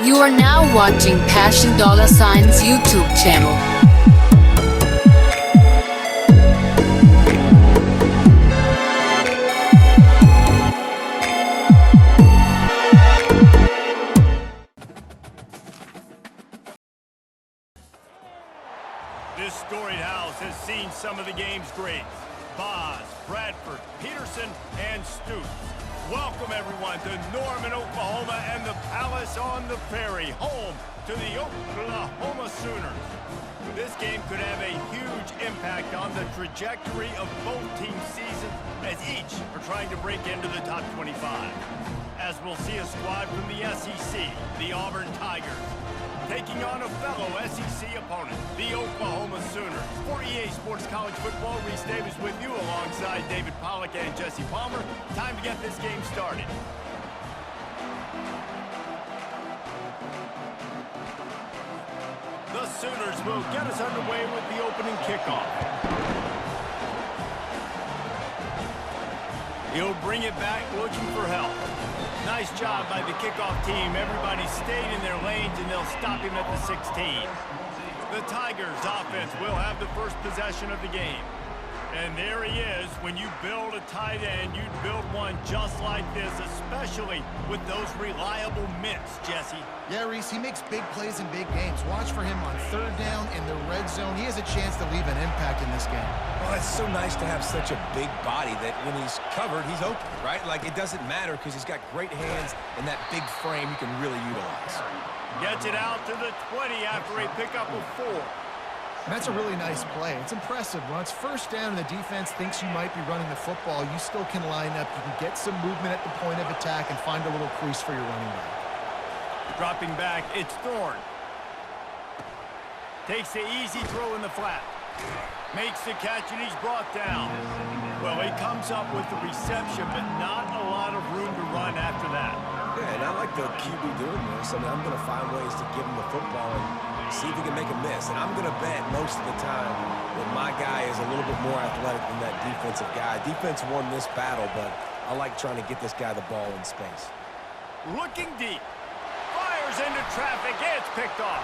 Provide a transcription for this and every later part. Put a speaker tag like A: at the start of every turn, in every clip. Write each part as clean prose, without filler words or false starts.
A: You are now watching Passion $Sign's YouTube channel.
B: This storied house has seen some of the game's greats. Boz, Bradford, Peterson, and Stoops. Welcome, everyone, to Norman, Oklahoma, and the Palace on the Prairie, home to the Oklahoma Sooners. This game could have a huge impact on the trajectory of both teams' seasons, as each are trying to break into the top 25. As we'll see a squad from the SEC, the Auburn Tigers, taking on a fellow SEC opponent, the Oklahoma Sooners. For EA Sports College Football, Reese Davis with you alongside David Pollack and Jesse Palmer. Time to get this game started. The Sooners will get us underway with the opening kickoff. He'll bring it back looking for help. Nice job by the kickoff team. Everybody stayed in their lanes, and they'll stop him at the 16. The Tigers offense will have the first possession of the game. And there he is. When you build a tight end, you'd build one just like this, especially with those reliable mitts, Jesse.
C: Yeah, Reese, he makes big plays in big games. Watch for him on third down in the red zone. He has a chance to leave an impact in this game.
D: Well, it's so nice to have such a big body that when he's covered, he's open, right? Like, it doesn't matter because he's got great hands and that big frame he can really utilize.
B: Gets it out to the 20 after a pickup of 4.
C: That's a really nice play. It's impressive. When it's first down and the defense thinks you might be running the football, you still can line up. You can get some movement at the point of attack and find a little crease for your running back.
B: Dropping back, it's Thorne. Takes the easy throw in the flat. Makes the catch, and he's brought down. Well, he comes up with the reception, but not a lot of room to run after that.
D: Yeah, and I like the QB doing this. I mean, I'm going to find ways to give him the football and see if he can make a miss. And I'm going to bet most of the time that my guy is a little bit more athletic than that defensive guy. Defense won this battle, but I like trying to get this guy the ball in space.
B: Looking deep. Fires into traffic. It's picked off.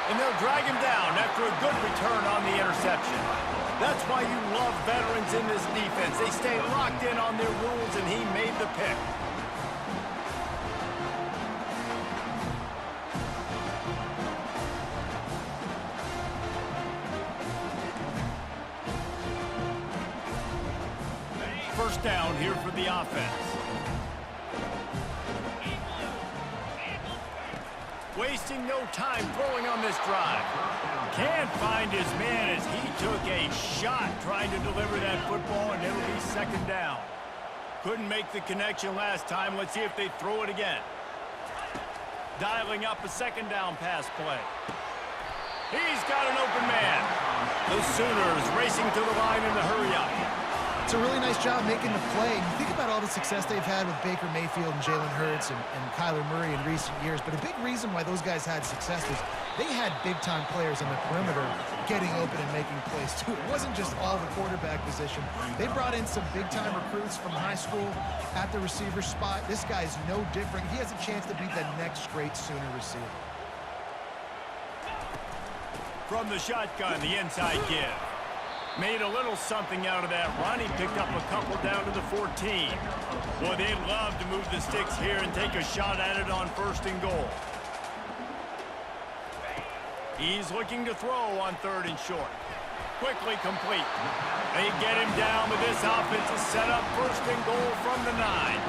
B: And they'll drag him down after a good return on the interception. That's why you love veterans in this defense. They stay locked in on their rules, and he made the pick. First down here for the offense. Wasting no time throwing on this drive. Can't find his man as he took a shot trying to deliver that football, and it'll be second down. Couldn't make the connection last time. Let's see if they throw it again. Dialing up a second down pass play. He's got an open man. The Sooners racing to the line in the hurry-up.
C: It's a really nice job making the play. And you think about all the success they've had with Baker Mayfield and Jalen Hurts and Kyler Murray in recent years. But a big reason why those guys had success was they had big-time players on the perimeter getting open and making plays, too. It wasn't just all the quarterback position. They brought in some big-time recruits from high school at the receiver spot. This guy's no different. He has a chance to be the next great Sooner receiver.
B: From the shotgun, the inside give. Made a little something out of that run. He picked up a couple down to the 14. Boy, they'd love to move the sticks here and take a shot at it on first and goal. He's looking to throw on third and short. Quickly complete. They get him down, but this offense is set up first and goal from the 9.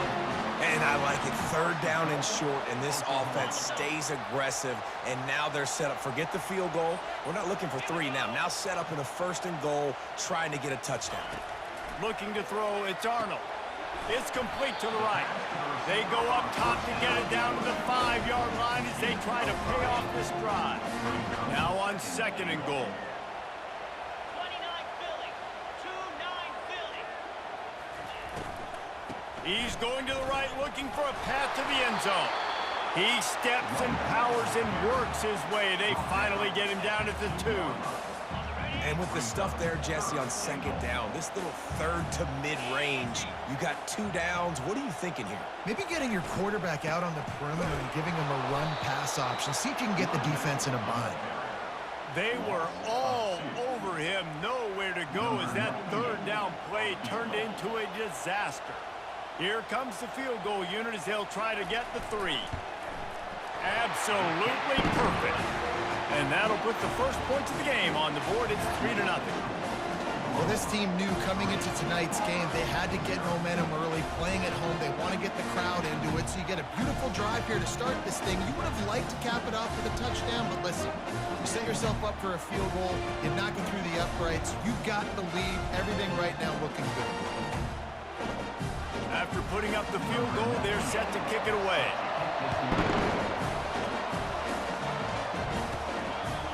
D: And I like it. Third down and short, and this offense stays aggressive. And now they're set up. Forget the field goal. We're not looking for 3 now. Now set up in a first and goal, trying to get a touchdown.
B: Looking to throw, it's Arnold. It's complete to the right. They go up top to get it down to the 5-yard line as they try to pay off this drive. Now on second and goal. He's going to the right, looking for a path to the end zone. He steps and powers and works his way. They finally get him down at the 2.
D: And with the stuff there, Jesse, on second down, this little third to mid-range, you got 2 downs. What are you thinking here?
C: Maybe getting your quarterback out on the perimeter and giving him a run-pass option. See if you can get the defense in a bind.
B: They were all over him, nowhere to go as that third down play turned into a disaster. Here comes the field goal unit as they'll try to get the 3. Absolutely perfect. And that'll put the first points of the game on the board. It's 3-0.
C: Well, this team knew coming into tonight's game they had to get momentum early, playing at home. They want to get the crowd into it, so you get a beautiful drive here to start this thing. You would have liked to cap it off with a touchdown, but listen, you set yourself up for a field goal, you knock it through the uprights, you've got the lead, everything right now looking good.
B: After putting up the field goal, they're set to kick it away.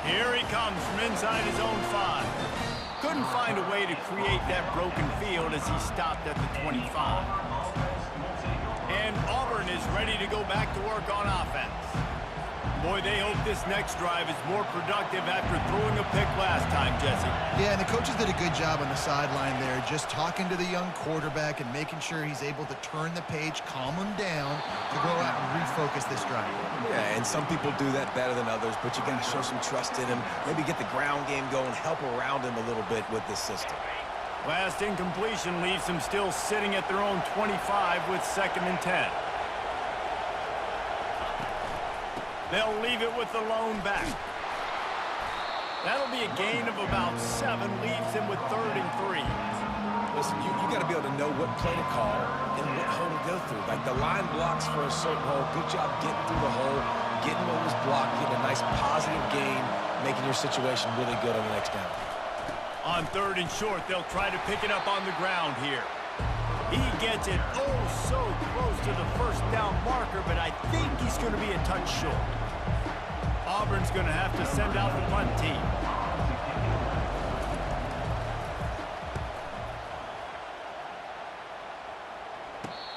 B: Here he comes from inside his own 5. Couldn't find a way to create that broken field as he stopped at the 25. And Auburn is ready to go back to work on offense. Boy, they hope this next drive is more productive after throwing a pick last time, Jesse.
C: Yeah, and the coaches did a good job on the sideline there, just talking to the young quarterback and making sure he's able to turn the page, calm him down to go out and refocus this drive.
D: Yeah, and some people do that better than others, but you got to show some trust in him, maybe get the ground game going, help around him a little bit with this system.
B: Last incompletion leaves them still sitting at their own 25 with 2nd and 10. They'll leave it with the lone back. That'll be a gain of about 7, leaves him with 3rd and 3.
D: Listen, you got to be able to know what play to call and what hole to go through. Like the line blocks for a certain hole. Good job getting through the hole, getting what was blocked, getting a nice positive gain, making your situation really good on the next down.
B: On 3rd and short, they'll try to pick it up on the ground here. He gets it oh so close to the 1st down marker, but I think he's going to be a touch short. Auburn's going to have to send out the punt team.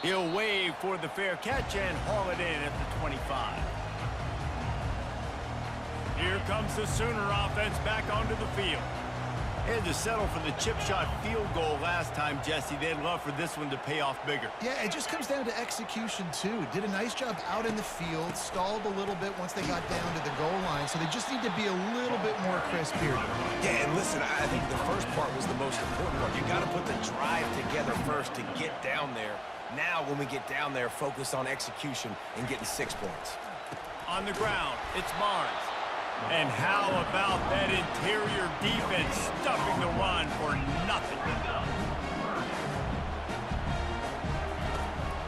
B: He'll wave for the fair catch and haul it in at the 25. Here comes the Sooner offense back onto the field. Had to settle for the chip shot field goal last time, Jesse. They'd love for this one to pay off bigger.
C: Yeah, it just comes down to execution, too. Did a nice job out in the field, stalled a little bit once they got down to the goal line, so they just need to be a little bit more crisp here.
D: Yeah, and listen, I think the first part was the most important part. You got to put the drive together first to get down there. Now, when we get down there, focus on execution and getting 6 points.
B: On the ground, it's Barnes. And how about that interior defense stuffing the run for nothing?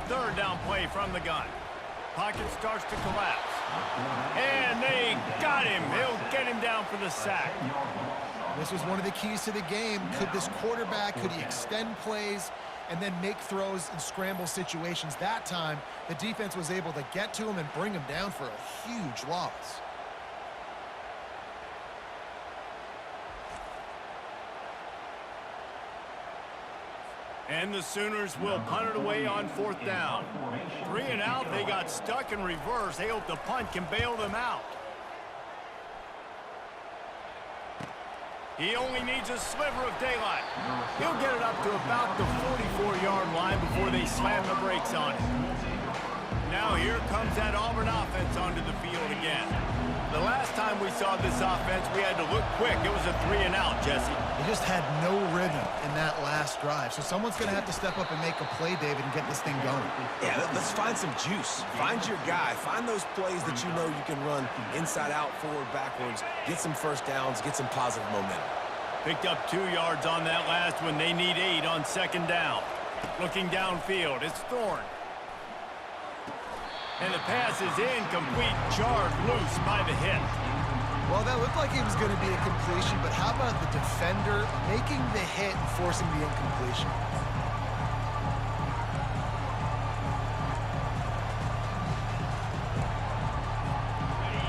B: 3rd down play from the gun. Pocket starts to collapse. And they got him. He'll get him down for the sack.
C: This was one of the keys to the game. Could this quarterback, could he extend plays and then make throws in scramble situations? That time, the defense was able to get to him and bring him down for a huge loss.
B: And the Sooners will punt it away on 4th down. 3 and out, they got stuck in reverse. They hope the punt can bail them out. He only needs a sliver of daylight. He'll get it up to about the 44-yard line before they slam the brakes on him. Now here comes that Auburn offense onto the field again. The last time we saw this offense, we had to look quick. It was a 3 and out, Jesse.
C: They just had no rhythm in that last drive. So someone's going to have to step up and make a play, David, and get this thing going.
D: Yeah, let's find some juice. Find your guy. Find those plays that you know you can run inside out, forward, backwards. Get some 1st downs. Get some positive momentum.
B: Picked up 2 yards on that last one. They need 8 on 2nd down. Looking downfield, it's Thorne. And the pass is incomplete, jarred loose by the hit.
C: Well, that looked like it was going to be a completion, but how about the defender making the hit and forcing the incompletion?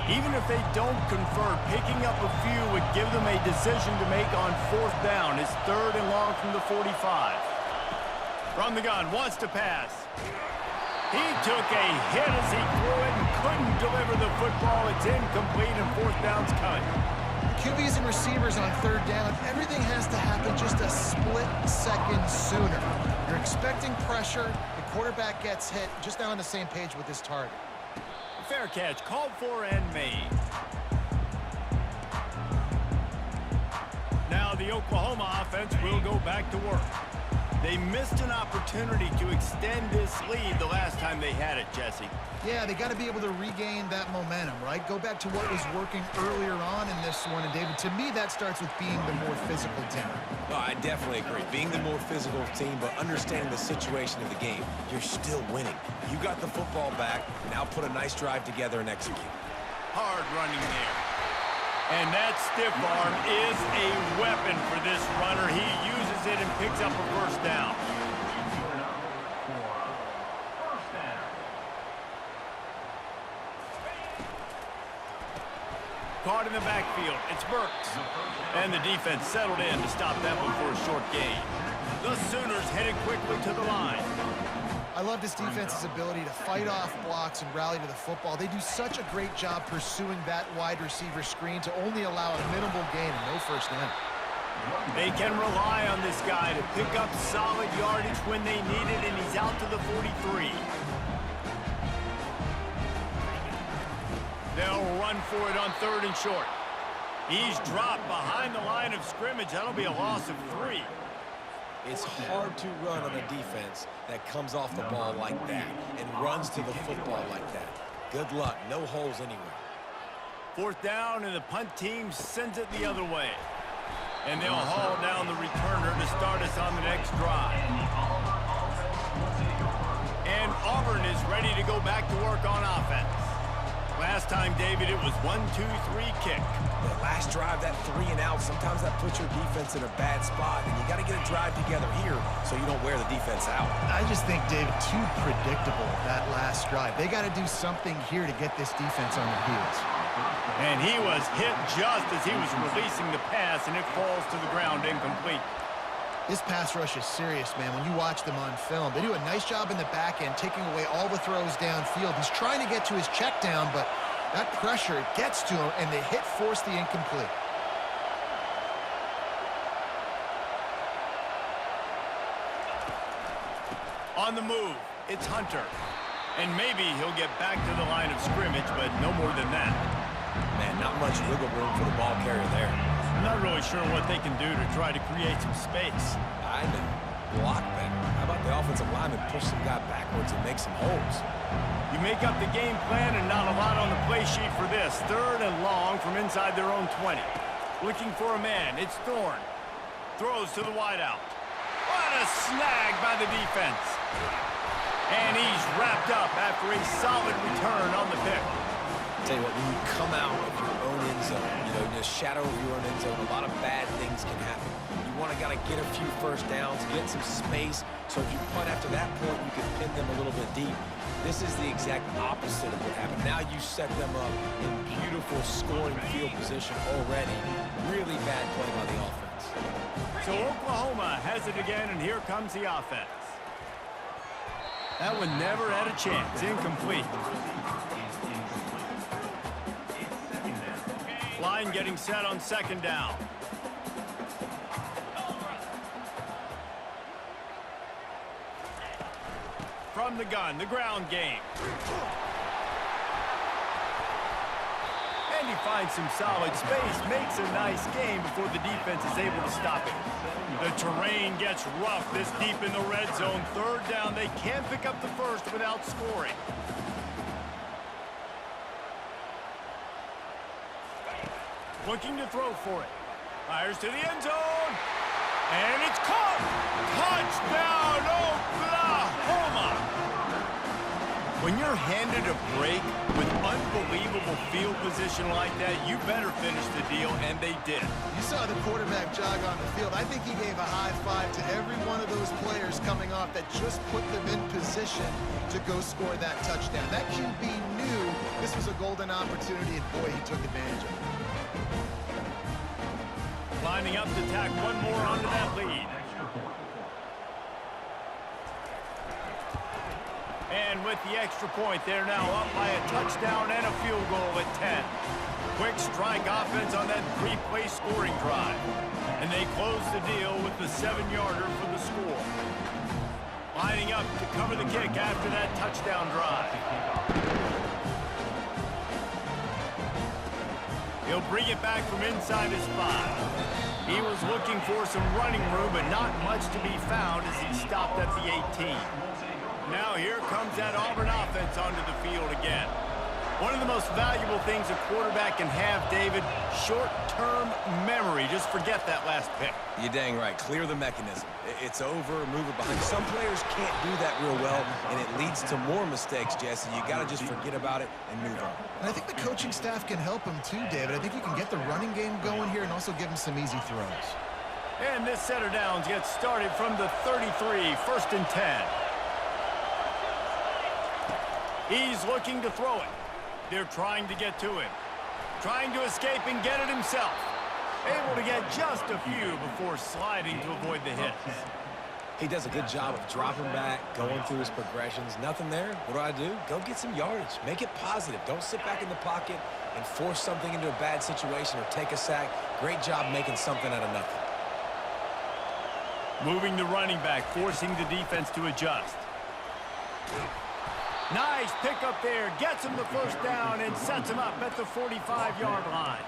B: Even if they don't convert, picking up a few would give them a decision to make on 4th down. It's 3rd and long from the 45. From the gun, wants to pass. He took a hit as he threw it and couldn't deliver the football. It's incomplete and 4th down's cut.
C: QBs and receivers on third down, everything has to happen just a split second sooner. You're expecting pressure, the quarterback gets hit, just now on the same page with his target.
B: Fair catch, called for and made. Now the Oklahoma offense will go back to work. They missed an opportunity to extend this lead the last time they had it, Jesse.
C: Yeah, they got to be able to regain that momentum, right? Go back to what was working earlier on in this one. And, David, to me, that starts with being the more physical team.
D: No, I definitely agree. Being the more physical team, but understanding the situation of the game. You're still winning. You got the football back. Now put a nice drive together and execute.
B: Hard running there. And that stiff arm is a weapon for this runner. He uses it and picks up a first down. Caught in the backfield. It's Burks. And the defense settled in to stop that one for a short gain. The Sooners headed quickly to the line.
C: I love this defense's ability to fight off blocks and rally to the football. They do such a great job pursuing that wide receiver screen to only allow a minimal gain and no first down.
B: They can rely on this guy to pick up solid yardage when they need it, and he's out to the 43. They'll run for it on third and short. He's dropped behind the line of scrimmage. That'll be a loss of 3.
D: It's hard to run on a defense that comes off the ball like that and runs to the football like that. Good luck. No holes anywhere.
B: Fourth down, and the punt team sends it the other way. And they'll haul down the returner to start us on the next drive. And Auburn is ready to go back to work on offense. Last time, David, it was 1-2-3 kick.
D: The last drive, that 3 and out, sometimes that puts your defense in a bad spot, and you got to get a drive together here so you don't wear the defense out.
C: I just think, David, too predictable, that last drive. They got to do something here to get this defense on their heels.
B: And he was hit just as he was releasing the pass, and it falls to the ground incomplete.
C: This pass rush is serious, man. When you watch them on film, they do a nice job in the back end, taking away all the throws downfield. He's trying to get to his check down, but that pressure gets to him, and the hit forced the incomplete.
B: On the move, it's Hunter. And maybe he'll get back to the line of scrimmage, but no more than that.
D: Man, not much wiggle room for the ball carrier there.
B: I'm not really sure what they can do to try to create some space.
D: I know. Block better. How about the offensive lineman push some guy backwards and make some holes?
B: You make up the game plan and not a lot on the play sheet for this. Third and long from inside their own 20. Looking for a man. It's Thorne. Throws to the wideout. What a snag by the defense. And he's wrapped up after a solid return on the pick.
D: Tell you what, when you come out of your own end zone, you know, in the shadow of your own end zone, a lot of bad things can happen. You want to get a few first downs, get some space, so if you punt after that point, you can pin them a little bit deep. This is the exact opposite of what happened. Now you set them up in beautiful scoring field position already. Really bad play by the offense.
B: So Oklahoma has it again, and here comes the offense. That one never had a chance. Incomplete. Line getting set on second down. From the gun, the ground game. And he finds some solid space, makes a nice game before the defense is able to stop it. The terrain gets rough this deep in the red zone. Third down, they can't pick up the first without scoring. Looking to throw for it. Fires to the end zone. And it's caught. Touchdown, Oklahoma. When you're handed a break with unbelievable field position like that, you better finish the deal, and they did.
C: You saw the quarterback jog on the field. I think he gave a high five to every one of those players coming off that just put them in position to go score that touchdown. That QB knew this was a golden opportunity, and boy, he took advantage of it.
B: Lining up to tack one more onto that lead. And with the extra point, they're now up by a touchdown and a field goal at 10. Quick strike offense on that 3-play scoring drive. And they close the deal with the 7-yarder for the score. Lining up to cover the kick after that touchdown drive. He'll bring it back from inside his 5. He was looking for some running room, but not much to be found as he stopped at the 18. Now here comes that Auburn offense onto the field again. One of the most valuable things a quarterback can have, David, short-term memory. Just forget that last pick.
D: You're dang right. Clear the mechanism. It's over, move it behind. Some players can't do that real well, and it leads to more mistakes, Jesse. You got to just forget about it and move on.
C: And I think the coaching staff can help him too, David. I think you can get the running game going here and also give him some easy throws.
B: And this set of downs gets started from the 33, 1st and 10. He's looking to throw it. They're trying to get to him. Trying to escape and get it himself. Able to get just a few before sliding to avoid the hit.
D: He does a good job of dropping back, going through his progressions. Nothing there. What do? Go get some yardage. Make it positive. Don't sit back in the pocket and force something into a bad situation or take a sack. Great job making something out of nothing.
B: Moving the running back, forcing the defense to adjust. Nice pickup there. Gets him the first down and sets him up at the 45-yard line.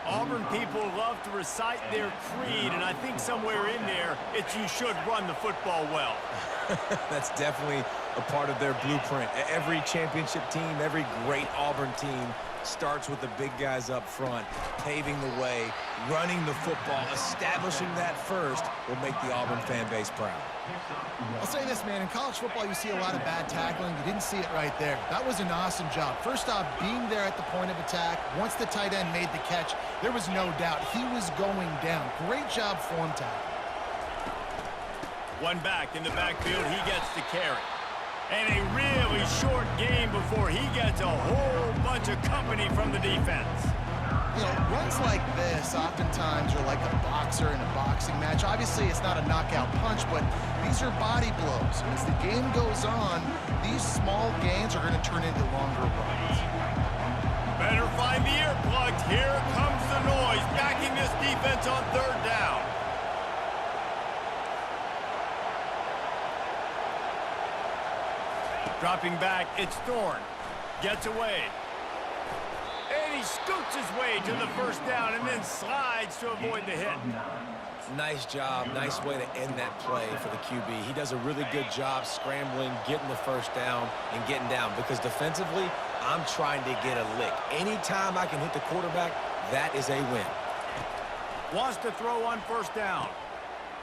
B: Auburn people love to recite their creed, and I think somewhere in there, it's you should run the football well.
D: That's definitely a part of their blueprint. Every championship team, every great Auburn team starts with the big guys up front, paving the way, running the football. Establishing that first will make the Auburn fan base proud.
C: I'll say this, man. In college football, you see a lot of bad tackling. You didn't see it right there. That was an awesome job. First off, being there at the point of attack. Once the tight end made the catch, there was no doubt he was going down. Great job form tackle.
B: One back in the backfield, he gets to carry. And a really short game before he gets a whole bunch of company from the defense.
C: You know, runs like this oftentimes are like a boxer in a boxing match. Obviously, it's not a knockout punch, but these are body blows. And as the game goes on, these small gains are going to turn into longer runs.
B: Better find the earplugs. Here comes the noise, backing this defense on 3rd down. Dropping back, it's Thorne. Gets away. And he scoots his way to the first down and then slides to avoid the hit.
D: Nice job. Nice way to end that play for the QB. He does a really good job scrambling, getting the first down, and getting down. Because defensively, I'm trying to get a lick. Anytime I can hit the quarterback, that is a win.
B: Wants to throw on 1st down.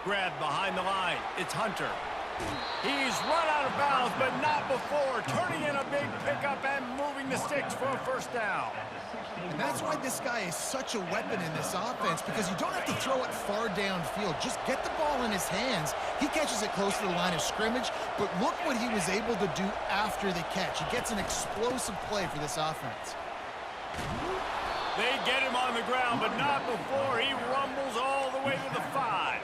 B: Grabbed behind the line. It's Hunter. He's run out of bounds, but not before. Turning in a big pickup and moving the sticks for a 1st down.
C: And that's why this guy is such a weapon in this offense, because you don't have to throw it far downfield. Just get the ball in his hands. He catches it close to the line of scrimmage, but look what he was able to do after the catch. He gets an explosive play for this offense.
B: They get him on the ground, but not before he rumbles all the way to the 5.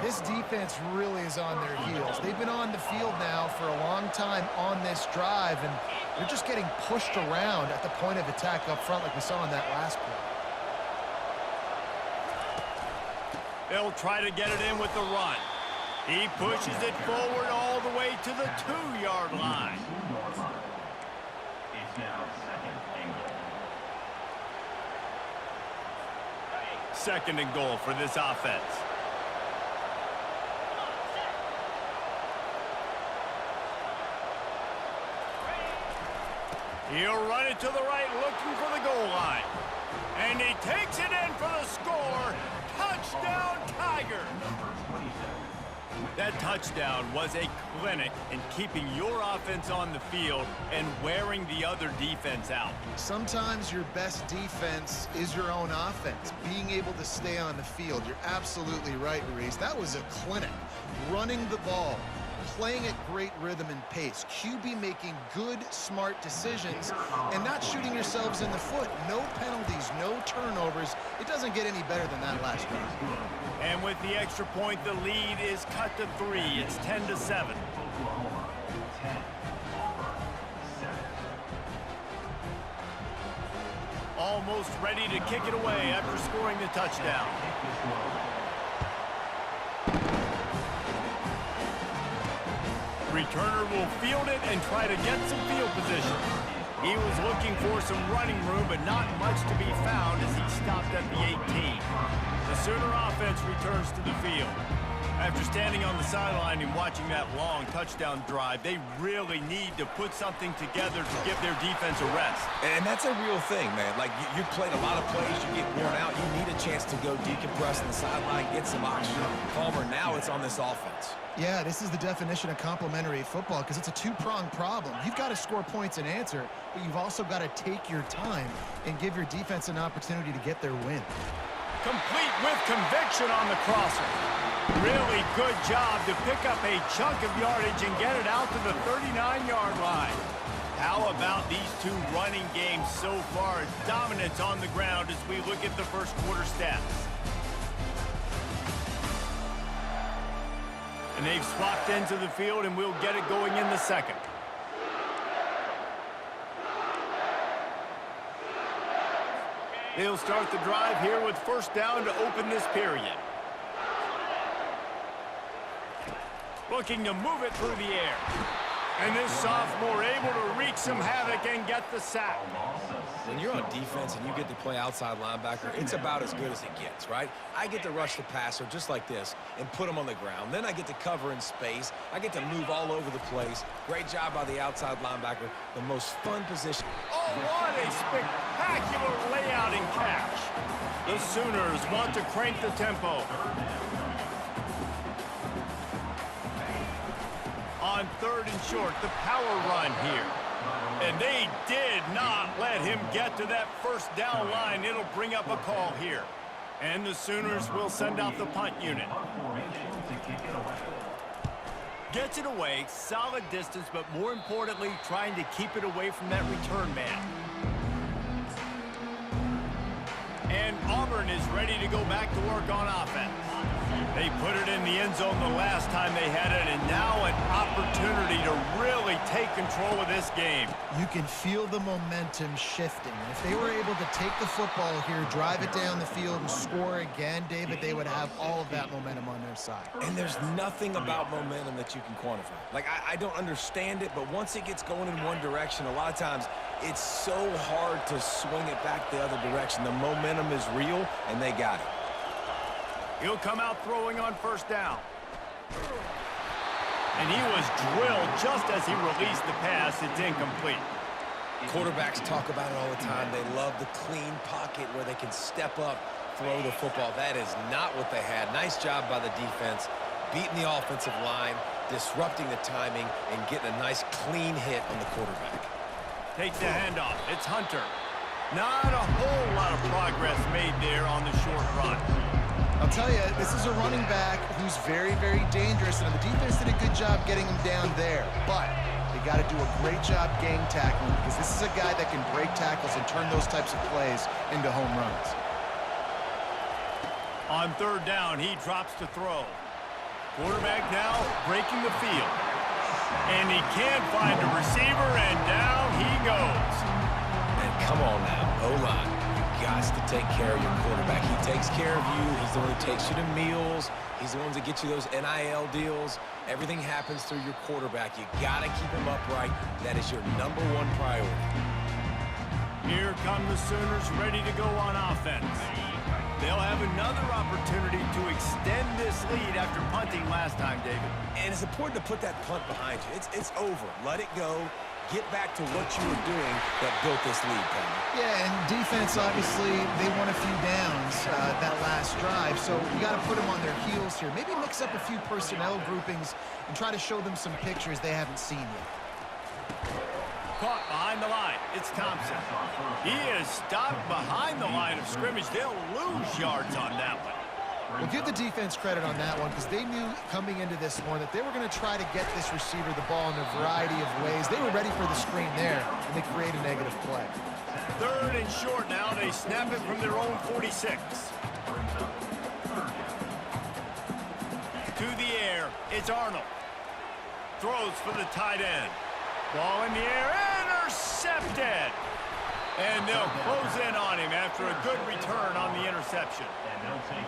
C: This defense really is on their heels. They've been on the field now for a long time on this drive, and they're just getting pushed around at the point of attack up front like we saw in that last play.
B: They'll try to get it in with the run. He pushes it forward all the way to the 2-yard line. Second and goal for this offense. He'll run it to the right, looking for the goal line. And he takes it in for the score. Touchdown, Tigers! That touchdown was a clinic in keeping your offense on the field and wearing the other defense out.
C: Sometimes your best defense is your own offense, being able to stay on the field. You're absolutely right, Reese. That was a clinic. Running the ball, playing at great rhythm and pace, QB making good, smart decisions, and not shooting yourselves in the foot. No penalties, no turnovers. It doesn't get any better than that last drive.
B: And with the extra point, the lead is cut to 3. It's 10-7. All almost ready to kick it away after scoring the touchdown. Returner will field it and try to get some field position. He was looking for some running room, but not much to be found as he stopped at the 18. The Sooner offense returns to the field. After standing on the sideline and watching that long touchdown drive, they really need to put something together to give their defense a rest.
D: And that's a real thing, man. Like, you played a lot of plays, you get worn out, you need a chance to go decompress on the sideline, get some oxygen. Palmer, now it's on this offense.
C: Yeah, this is the definition of complementary football because it's a two-pronged problem. You've got to score points and answer, but you've also got to take your time and give your defense an opportunity to get their win.
B: Complete with conviction on the crosser. Really good job to pick up a chunk of yardage and get it out to the 39-yard line. How about these two running games so far? Dominance on the ground as we look at the first quarter stats. And they've swapped into the field, and we'll get it going in the second. They'll start the drive here with first down to open this period. Looking to move it through the air. And this sophomore able to wreak some havoc and get the sack.
D: When you're on defense and you get to play outside linebacker, it's about as good as it gets, right? I get to rush the passer just like this and put him on the ground. Then I get to cover in space. I get to move all over the place. Great job by the outside linebacker. The most fun position.
B: Oh, what a spectacular layout and catch. The Sooners want to crank the tempo. On third and short, the power run here. And they did not let him get to that first down line. It'll bring up a call here. And the Sooners will send out the punt unit. Gets it away, solid distance, but more importantly, trying to keep it away from that return man. And Auburn is ready to go back to work on offense. They put it in the end zone the last time they had it, and now an opportunity to really take control of this game.
C: You can feel the momentum shifting. And if they were able to take the football here, drive it down the field, and score again, David, they would have all of that momentum on their side.
D: And there's nothing about momentum that you can quantify. Like, I don't understand it, but once it gets going in one direction, a lot of times it's so hard to swing it back the other direction. The momentum is real, and they got it.
B: He'll come out throwing on first down. And he was drilled just as he released the pass. It's incomplete.
D: Quarterbacks talk about it all the time. They love the clean pocket where they can step up, throw the football. That is not what they had. Nice job by the defense, beating the offensive line, disrupting the timing, and getting a nice clean hit on the quarterback.
B: Takes the handoff. It's Hunter. Not a whole lot of progress made there on the short run.
C: I'll tell you, this is a running back who's very, very dangerous, and the defense did a good job getting him down there. But they got to do a great job gang tackling because this is a guy that can break tackles and turn those types of plays into home runs.
B: On third down, he drops to throw. Quarterback now breaking the field. And he can't find a receiver, and down he goes.
D: And come on now, O-line. Has to take care of your quarterback. He takes care of you. He's the one who takes you to meals. He's the one that gets you those NIL deals. Everything happens through your quarterback. You got to keep him upright. That is your #1 priority.
B: Here come the Sooners ready to go on offense. They'll have another opportunity to extend this lead after punting last time, David.
D: And it's important to put that punt behind you. It's over. Let it go. Get back to what you were doing that built this lead, Palmer.
C: Yeah, and defense, obviously, they won a few downs that last drive, so you got to put them on their heels here. Maybe mix up a few personnel groupings and try to show them some pictures they haven't seen yet.
B: Caught behind the line. It's Thompson. He is stopped behind the line of scrimmage. They'll lose yards on that one.
C: Well, give the defense credit on that one because they knew coming into this one that they were going to try to get this receiver the ball in a variety of ways. They were ready for the screen there, and they create a negative play.
B: Third and short now. They snap it from their own 46. To the air. It's Arnold. Throws for the tight end. Ball in the air. Intercepted. And they'll close in on him after a good return on the interception.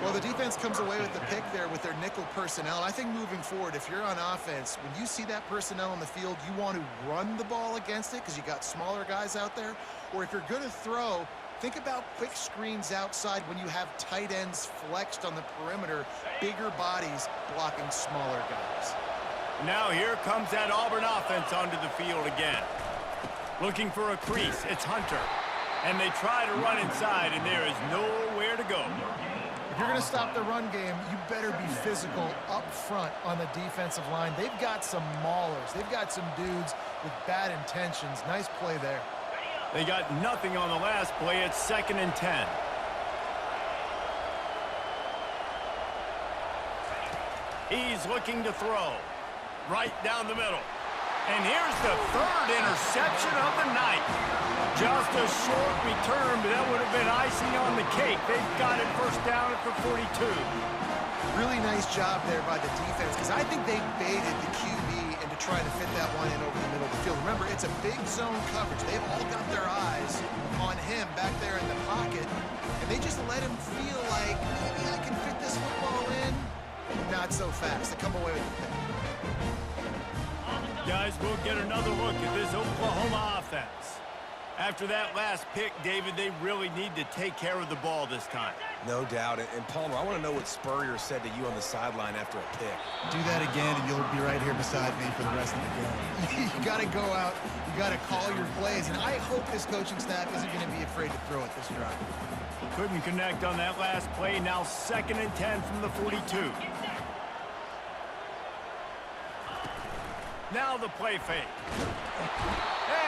C: Well, the defense comes away with the pick there with their nickel personnel. And I think moving forward, if you're on offense, when you see that personnel on the field, you want to run the ball against it because you got smaller guys out there. Or if you're going to throw, think about quick screens outside when you have tight ends flexed on the perimeter, bigger bodies blocking smaller guys.
B: Now here comes that Auburn offense onto the field again. Looking for a crease, it's Hunter. And they try to run inside, and there is nowhere to go.
C: If you're going to stop the run game, you better be physical up front on the defensive line. They've got some maulers. They've got some dudes with bad intentions. Nice play there.
B: They got nothing on the last play. It's 2nd and 10. He's looking to throw. Right down the middle. And here's the 3rd interception of the night. Just a short return, but that would have been icing on the cake. They've got it first down at the 42.
C: Really nice job there by the defense because I think they baited the QB into trying to fit that one in over the middle of the field. Remember, it's a big zone coverage. They've all got their eyes on him back there in the pocket, and they just let him feel like, maybe I can fit this football in. Not so fast. They come away with the pick.
B: Guys, we'll get another look at this Oklahoma offense. After that last pick, David, they really need to take care of the ball this time.
D: No doubt. And Palmer, I want to know what Spurrier said to you on the sideline after a pick.
C: Do that again, and you'll be right here beside me for the rest of the game. You got to go out. You got to call your plays, and I hope this coaching staff isn't going to be afraid to throw it this drive.
B: Couldn't connect on that last play. Now 2nd and 10 from the 42. Now the play fake.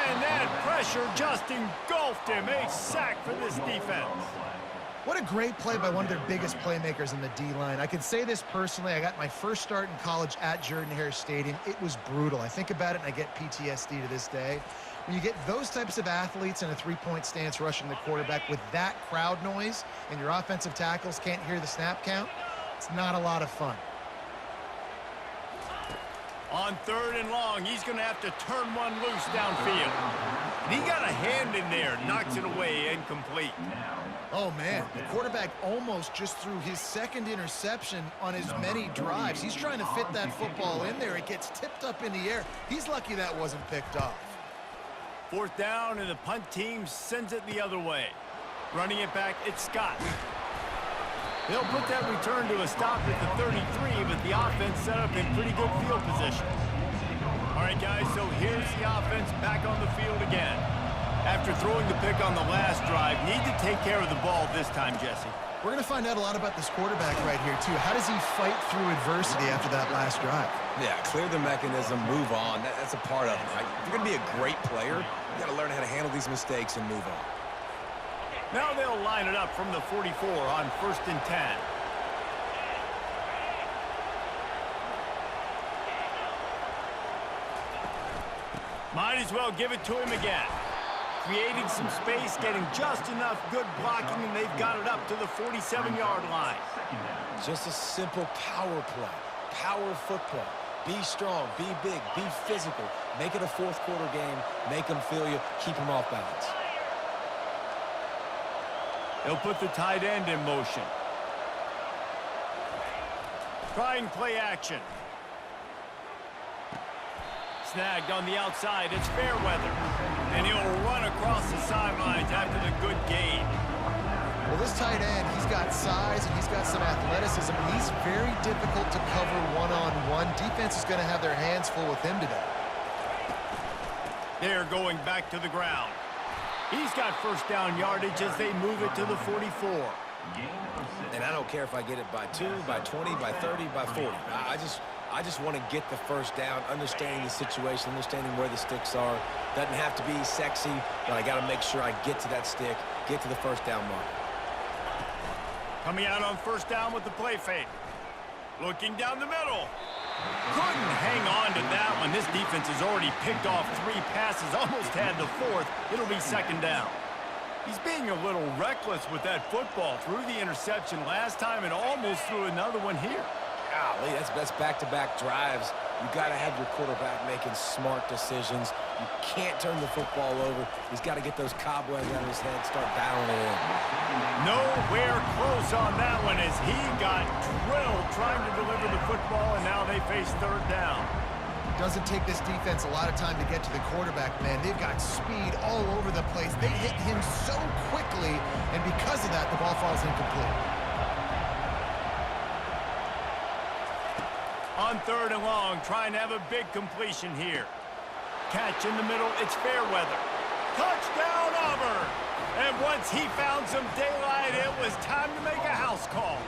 B: And that pressure just engulfed him. A sack for this defense.
C: What a great play by one of their biggest playmakers in the D-line. I can say this personally. I got my first start in college at Jordan-Hare Stadium. It was brutal. I think about it, and I get PTSD to this day. When you get those types of athletes in a three-point stance rushing the quarterback with that crowd noise and your offensive tackles can't hear the snap count, it's not a lot of fun.
B: On 3rd and long, he's going to have to turn one loose downfield. And he got a hand in there, knocks it away, incomplete.
C: Oh, man, the quarterback almost just threw his 2nd interception on as many drives. He's trying to fit that football in there. It gets tipped up in the air. He's lucky that wasn't picked off.
B: 4th down, and the punt team sends it the other way. Running it back, it's Scott. They'll put that return to a stop at the 33, but the offense set up in pretty good field position. All right, guys, so here's the offense back on the field again. After throwing the pick on the last drive, need to take care of the ball this time, Jesse.
C: We're going to find out a lot about this quarterback right here, too. How does he fight through adversity after that last drive?
D: Yeah, clear the mechanism, move on. That's a part of it, right? If you're going to be a great player, you got to learn how to handle these mistakes and move on.
B: Now they'll line it up from the 44 on 1st and 10. Might as well give it to him again. Creating some space, getting just enough good blocking, and they've got it up to the 47-yard line.
D: Just a simple power play, power football. Be strong, be big, be physical. Make it a 4th quarter game. Make them feel you. Keep them off balance.
B: They'll put the tight end in motion. Trying play action. Snagged on the outside. It's Fairweather. And he'll run across the sidelines after the good gain.
C: Well, this tight end, he's got size and he's got some athleticism. And he's very difficult to cover one-on-one. Defense is going to have their hands full with him today.
B: They're going back to the ground. He's got first down yardage as they move it to the 44.
D: And I don't care if I get it by 2, by 20, by 30, by 40. I just want to get the first down, understanding the situation, understanding where the sticks are. Doesn't have to be sexy, but I got to make sure I get to that stick, get to the first down mark.
B: Coming out on 1st down with the play fake. Looking down the middle. Couldn't hang on to that one. This defense has already picked off 3 passes, almost had the 4th. It'll be 2nd down. He's being a little reckless with that football. Threw the interception last time and almost threw another one here.
D: Golly, that's back-to-back drives. You got to have your quarterback making smart decisions. You can't turn the football over. He's got to get those cobwebs out of his head, start battling it in.
B: Nowhere close on that one as he got drilled trying to deliver the football, and now they face third down.
C: Doesn't take this defense a lot of time to get to the quarterback, man. They've got speed all over the place. They hit him so quickly, and because of that, the ball falls incomplete.
B: On third and long, trying to have a big completion here. Catch in the middle, it's fair weather. Touchdown, Auburn! And once he found some daylight, it was time to make a house call.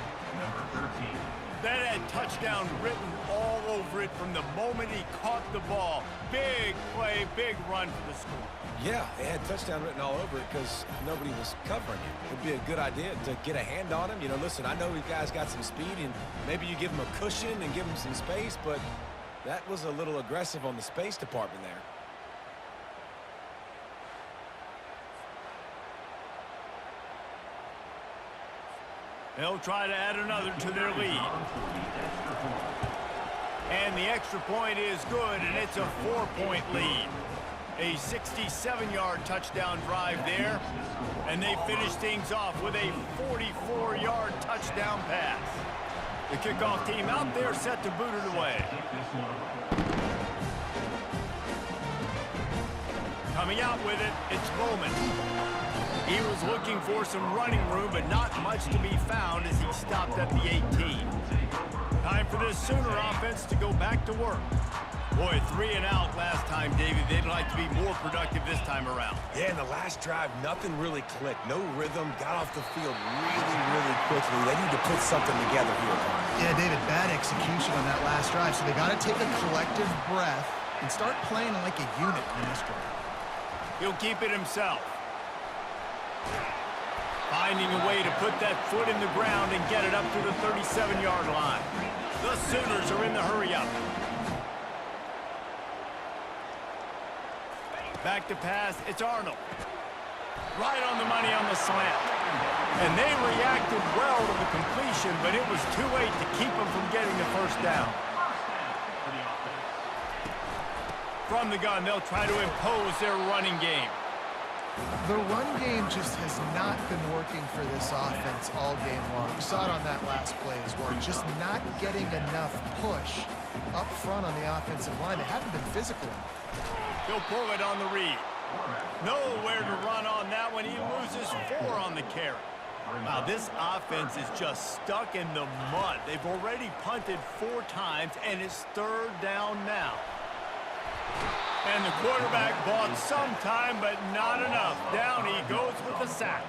B: That had touchdown written all over it from the moment he caught the ball. Big play, big run for the score.
D: Yeah, it had touchdown written all over it because nobody was covering him. It would be a good idea to get a hand on him. You know, listen, I know you guys got some speed, and maybe you give him a cushion and give him some space, but that was a little aggressive on the space department there.
B: They'll try to add another to their lead. And the extra point is good, and it's a 4-point lead. A 67-yard touchdown drive there, and they finish things off with a 44-yard touchdown pass. The kickoff team out there set to boot it away. Coming out with it, it's Bowman. He was looking for some running room, but not much to be found as he stopped at the 18. Time for this Sooner offense to go back to work. Boy, 3 and out last time, Davey. They'd like to be more productive this time around.
D: Yeah, in the last drive, nothing really clicked. No rhythm, got off the field really quickly. They need to put something together here.
C: Yeah, David, bad execution on that last drive, so they got to take a collective breath and start playing like a unit in this drive.
B: He'll keep it himself. Finding a way to put that foot in the ground and get it up to the 37-yard line. The Sooners are in the hurry-up. Back to pass, it's Arnold. Right on the money on the slant. And they reacted well to the completion, but it was too late to keep them from getting the first down. From the gun, they'll try to impose their running game.
C: The run game just has not been working for this offense all game long. We saw it on that last play as well. Just not getting enough push up front on the offensive line. They haven't been physical.
B: He'll pull it on the read. Nowhere to run on that one. He loses 4 on the carry. Wow, this offense is just stuck in the mud. They've already punted 4 times, and it's third down now. And the quarterback bought some time, but not enough. Down he goes with the sack.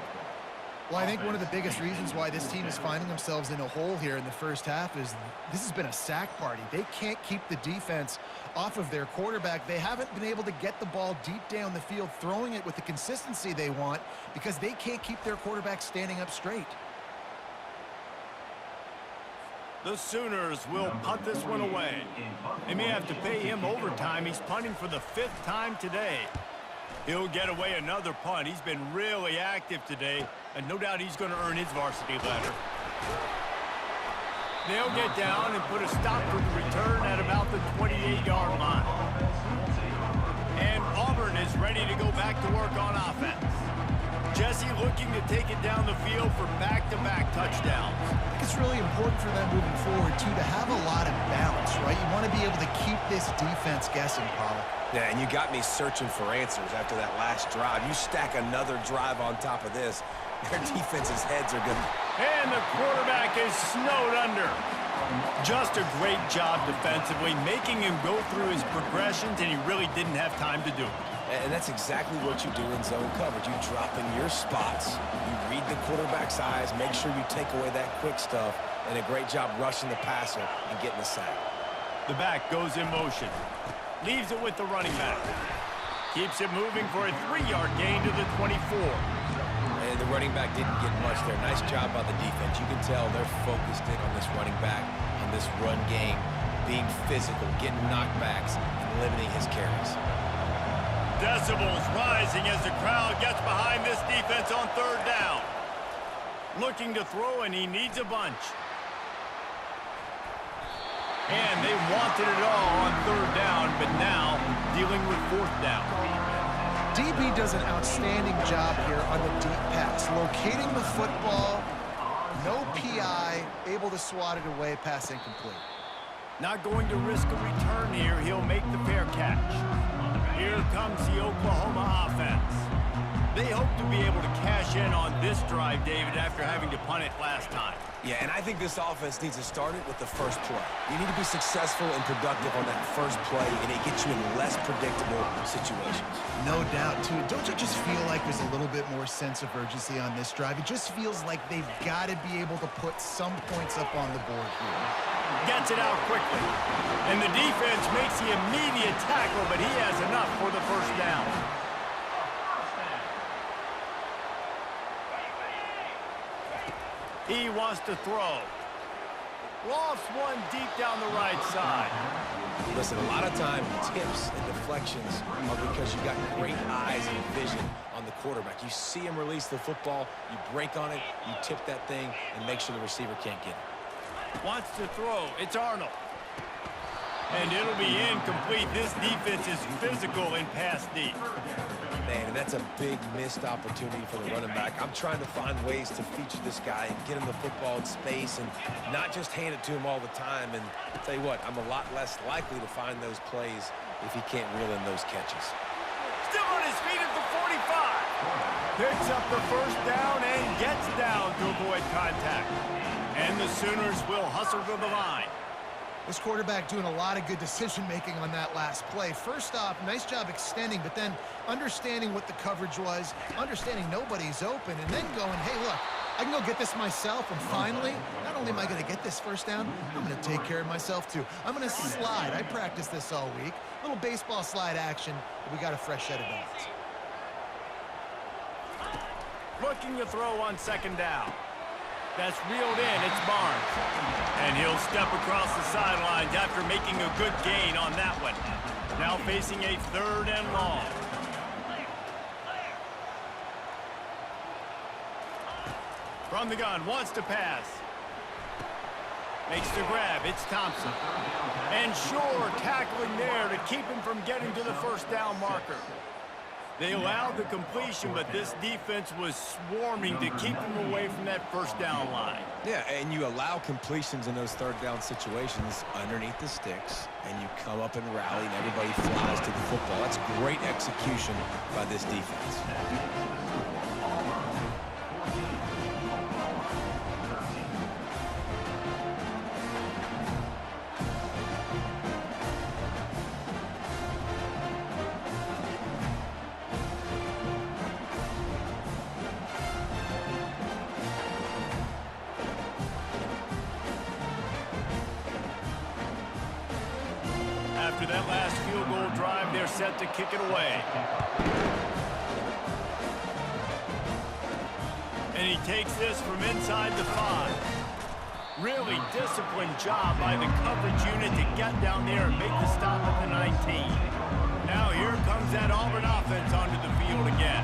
C: Well, I think one of the biggest reasons why this team is finding themselves in a hole here in the first half is this has been a sack party. They can't keep the defense off of their quarterback. They haven't been able to get the ball deep down the field, throwing it with the consistency they want because they can't keep their quarterback standing up straight.
B: The Sooners will punt this one away. They may have to pay him overtime. He's punting for the 5th time today. He'll get away another punt. He's been really active today, and no doubt he's going to earn his varsity letter. They'll get down and put a stop to the return at about the 28-yard line. And Auburn is ready to go back to work on offense. Jesse looking to take it down the field for back-to-back touchdowns.
C: I think it's really important for them moving forward, too, to have a lot of balance, right? You want to be able to keep this defense guessing, Pollock.
D: Yeah, and you got me searching for answers after that last drive. You stack another drive on top of this, their defense's heads are good.
B: And the quarterback is snowed under. Just a great job defensively, making him go through his progressions, and he really didn't have time to do it.
D: And that's exactly what you do in zone coverage. You drop in your spots, you read the quarterback's eyes, make sure you take away that quick stuff, and a great job rushing the passer and getting the sack.
B: The back goes in motion. Leaves it with the running back. Keeps it moving for a 3-yard gain to the 24.
D: And the running back didn't get much there. Nice job by the defense. You can tell they're focused in on this running back, on this run game, being physical, getting knockbacks, and limiting his carries.
B: Decibels rising as the crowd gets behind this defense on 3rd down. Looking to throw, and he needs a bunch. And they wanted it all on third down, but now dealing with fourth down.
C: DB does an outstanding job here on the deep pass, locating the football, no PI, able to swat it away, pass incomplete.
B: Not going to risk a return here. He'll make the fair catch. Here comes the Oklahoma offense. They hope to be able to cash in on this drive, David, after having to punt it last time.
D: Yeah, and I think this offense needs to start it with the first play. You need to be successful and productive on that first play, and it gets you in less predictable situations.
C: No doubt, too. Don't you just feel like there's a little bit more sense of urgency on this drive? It just feels like they've got to be able to put some points up on the board here.
B: Gets it out quickly. And the defense makes the immediate tackle, but he has enough for the first down. He wants to throw. Lofts one deep down the right side.
D: Listen, a lot of time, tips and deflections are because you got great eyes and vision on the quarterback. You see him release the football, you break on it, you tip that thing, and make sure the receiver can't get it.
B: Wants to throw. It's Arnold. And it'll be incomplete. This defense is physical and pass deep.
D: Man, and that's a big missed opportunity for the running back. I'm trying to find ways to feature this guy and get him the football in space and not just hand it to him all the time. And I'll tell you what, I'm a lot less likely to find those plays if he can't reel in those catches.
B: Still on his feet at the 45. Picks up the first down and gets down to avoid contact. And the Sooners will hustle to the line.
C: This quarterback doing a lot of good decision-making on that last play. First off, nice job extending, but then understanding what the coverage was, understanding nobody's open, and then going, hey, look, I can go get this myself, and finally, not only am I going to get this first down, I'm going to take care of myself, too. I'm going to slide. I practiced this all week. Little baseball slide action, but we got a fresh set of dots.
B: Looking to throw on second down. That's reeled in. It's Barnes. And he'll step across the sidelines after making a good gain on that one. Now facing a third and long. From the gun, wants to pass. Makes the grab. It's Thompson. And Shore tackling there to keep him from getting to the first down marker. They allowed the completion, but this defense was swarming to keep them away from that first down line.
D: Yeah, and you allow completions in those third down situations underneath the sticks, and you come up and rally, and everybody flies to the football. That's great execution by this defense.
B: After that last field goal drive, they're set to kick it away. And he takes this from inside the 5. Really disciplined job by the coverage unit to get down there and make the stop at the 19. Now here comes that Auburn offense onto the field again.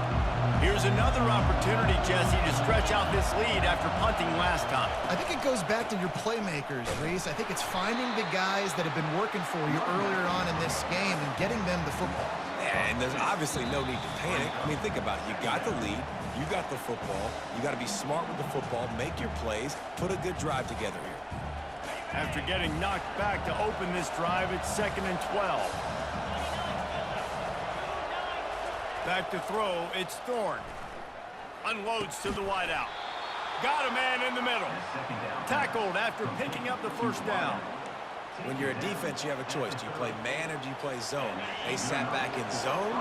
B: Here's another opportunity, Jesse, to stretch out this lead after punting last time.
C: I think it goes back to your playmakers, Reese. I think it's finding the guys that have been working for you earlier on in this game and getting them the football.
D: Yeah, and there's obviously no need to panic. I mean, think about it. You got the lead. You got the football. You got to be smart with the football, make your plays, put a good drive together here.
B: After getting knocked back to open this drive, it's 2nd and 12. Back to throw, it's Thorne. Unloads to the wideout. Got a man in the middle. Tackled after picking up the first down.
D: When you're a defense, you have a choice. Do you play man or do you play zone? They sat back in zone.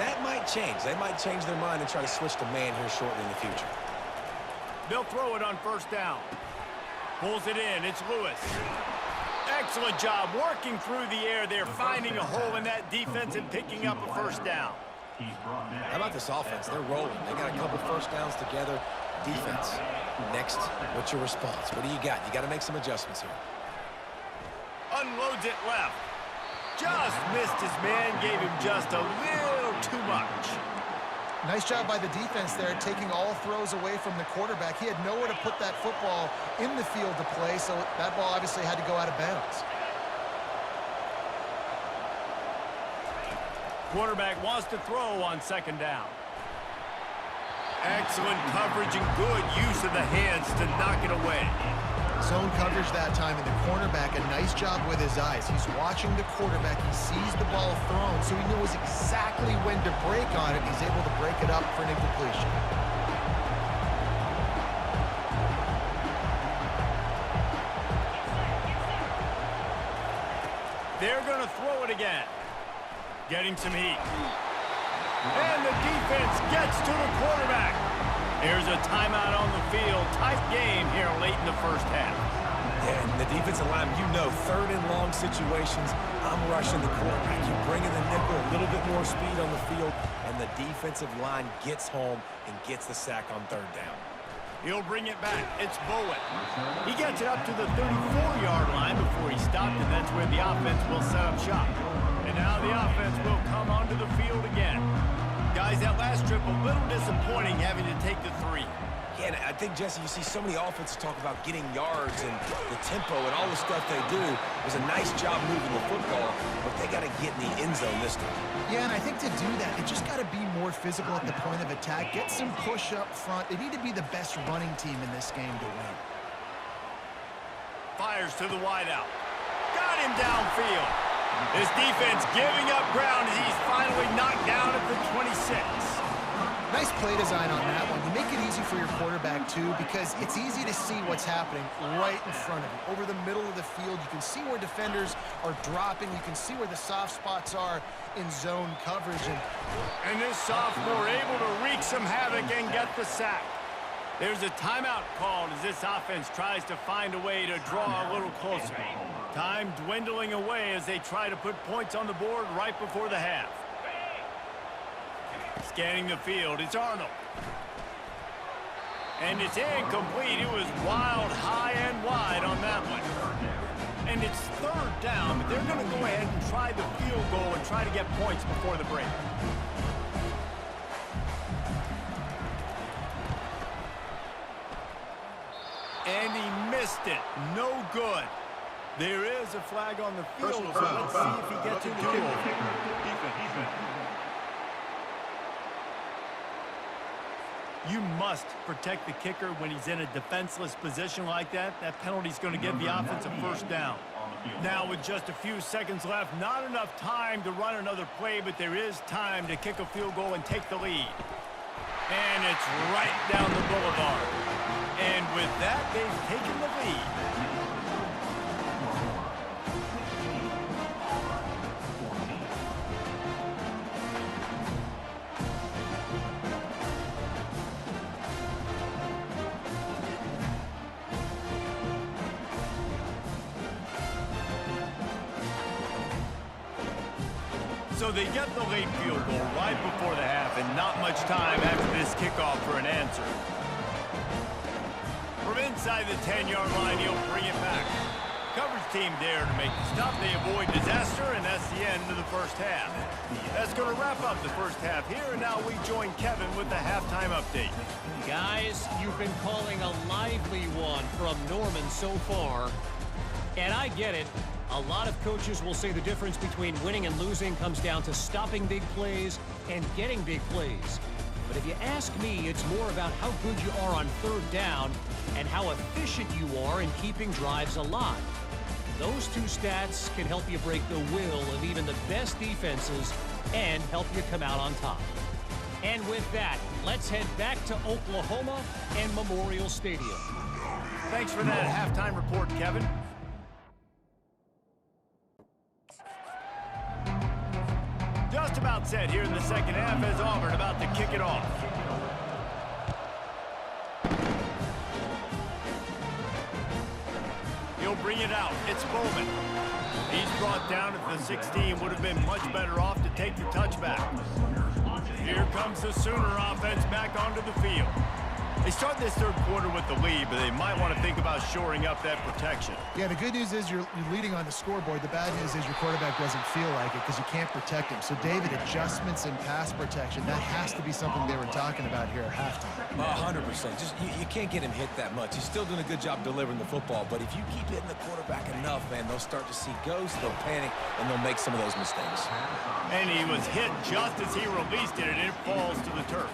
D: That might change. They might change their mind and try to switch to man here shortly in the future.
B: They'll throw it on first down. Pulls it in. It's Lewis. Excellent job working through the air there, finding a hole in that defense and picking up a first down.
D: How about this offense? They're rolling. They got a couple first downs together. Defense. Next, what's your response? What do you got? You got to make some adjustments here.
B: Unloads it left. Just missed his man, gave him just a little too much.
C: Nice job by the defense there, taking all throws away from the quarterback. He had nowhere to put that football in the field to play, so that ball obviously had to go out of bounds.
B: Quarterback wants to throw on second down. Excellent coverage and good use of the hands to knock it away.
C: Zone coverage that time, and the cornerback, a nice job with his eyes. He's watching the quarterback. He sees the ball thrown, so he knows exactly when to break on it. He's able to break it up for an incompletion.
B: They're going to throw it again. Getting some heat. And the defense gets to the quarterback. Here's a timeout on the field. Tight game here late in the first half.
D: Yeah, and the defensive line, you know, third and long situations, I'm rushing the quarterback. You bring in the nickel, a little bit more speed on the field, and the defensive line gets home and gets the sack on third down.
B: He'll bring it back. It's Bowen. He gets it up to the 34-yard line before he stopped, and that's where the offense will set up shop. And now the offense will come onto the field again. Guys, that last trip, a little disappointing having to take the 3.
D: Yeah, and I think, Jesse, you see so many offenses talk about getting yards and the tempo and all the stuff they do. It was a nice job moving the football, but they got to get in the end zone this time.
C: Yeah, and I think to do that, they just got to be more physical at the point of attack, get some push up front. They need to be the best running team in this game to win.
B: Fires to the wideout. Got him downfield. This defense giving up ground as he's finally knocked down at the 26.
C: Nice play design on that one. You make it easy for your quarterback, too, because it's easy to see what's happening right in front of you. Over the middle of the field, you can see where defenders are dropping. You can see where the soft spots are in zone coverage.
B: And this sophomore able to wreak some havoc and get the sack. There's a timeout called as this offense tries to find a way to draw a little closer. Time dwindling away as they try to put points on the board right before the half. Scanning the field, it's Arnold. And it's incomplete. It was wild, high and wide on that one. And it's third down, but they're going to go ahead and try the field goal and try to get points before the break. And he missed it. No good. There is a flag on the field, so let's see if he gets a do-over. You must protect the kicker when he's in a defenseless position like that. That penalty's going to give the offense a first down. Now with just a few seconds left, not enough time to run another play, but there is time to kick a field goal and take the lead. And it's right down the boulevard. And with that, they've taken the lead. So they get the late field goal right before the half, and not much time after this kickoff for an answer. From inside the 10-yard line, he'll bring it back. Coverage team there to make the stop. They avoid disaster, and that's the end of the first half. That's going to wrap up the first half here, and now we join Kevin with the halftime update.
E: Guys, you've been calling a lively one from Norman so far, and I get it. A lot of coaches will say the difference between winning and losing comes down to stopping big plays and getting big plays. But if you ask me, it's more about how good you are on third down and how efficient you are in keeping drives alive. Those two stats can help you break the will of even the best defenses and help you come out on top. And with that, let's head back to Oklahoma and Memorial Stadium.
B: Thanks for that halftime report, Kevin. Just about set here in the second half as Auburn about to kick it off. He'll bring it out. It's Bowman. He's brought down at the 16. Would have been much better off to take the touchback. Here comes the Sooner offense back onto the field. They start this third quarter with the lead, but they might want to think about shoring up that protection.
C: Yeah, the good news is you're leading on the scoreboard. The bad news is your quarterback doesn't feel like it because you can't protect him. So, David, adjustments in pass protection, that has to be something they were talking about here at halftime.
D: 100%. Just you can't get him hit that much. He's still doing a good job delivering the football, but if you keep hitting the quarterback enough, man, they'll start to see ghosts, they'll panic, and they'll make some of those mistakes.
B: And he was hit just as he released it, and it falls to the turf.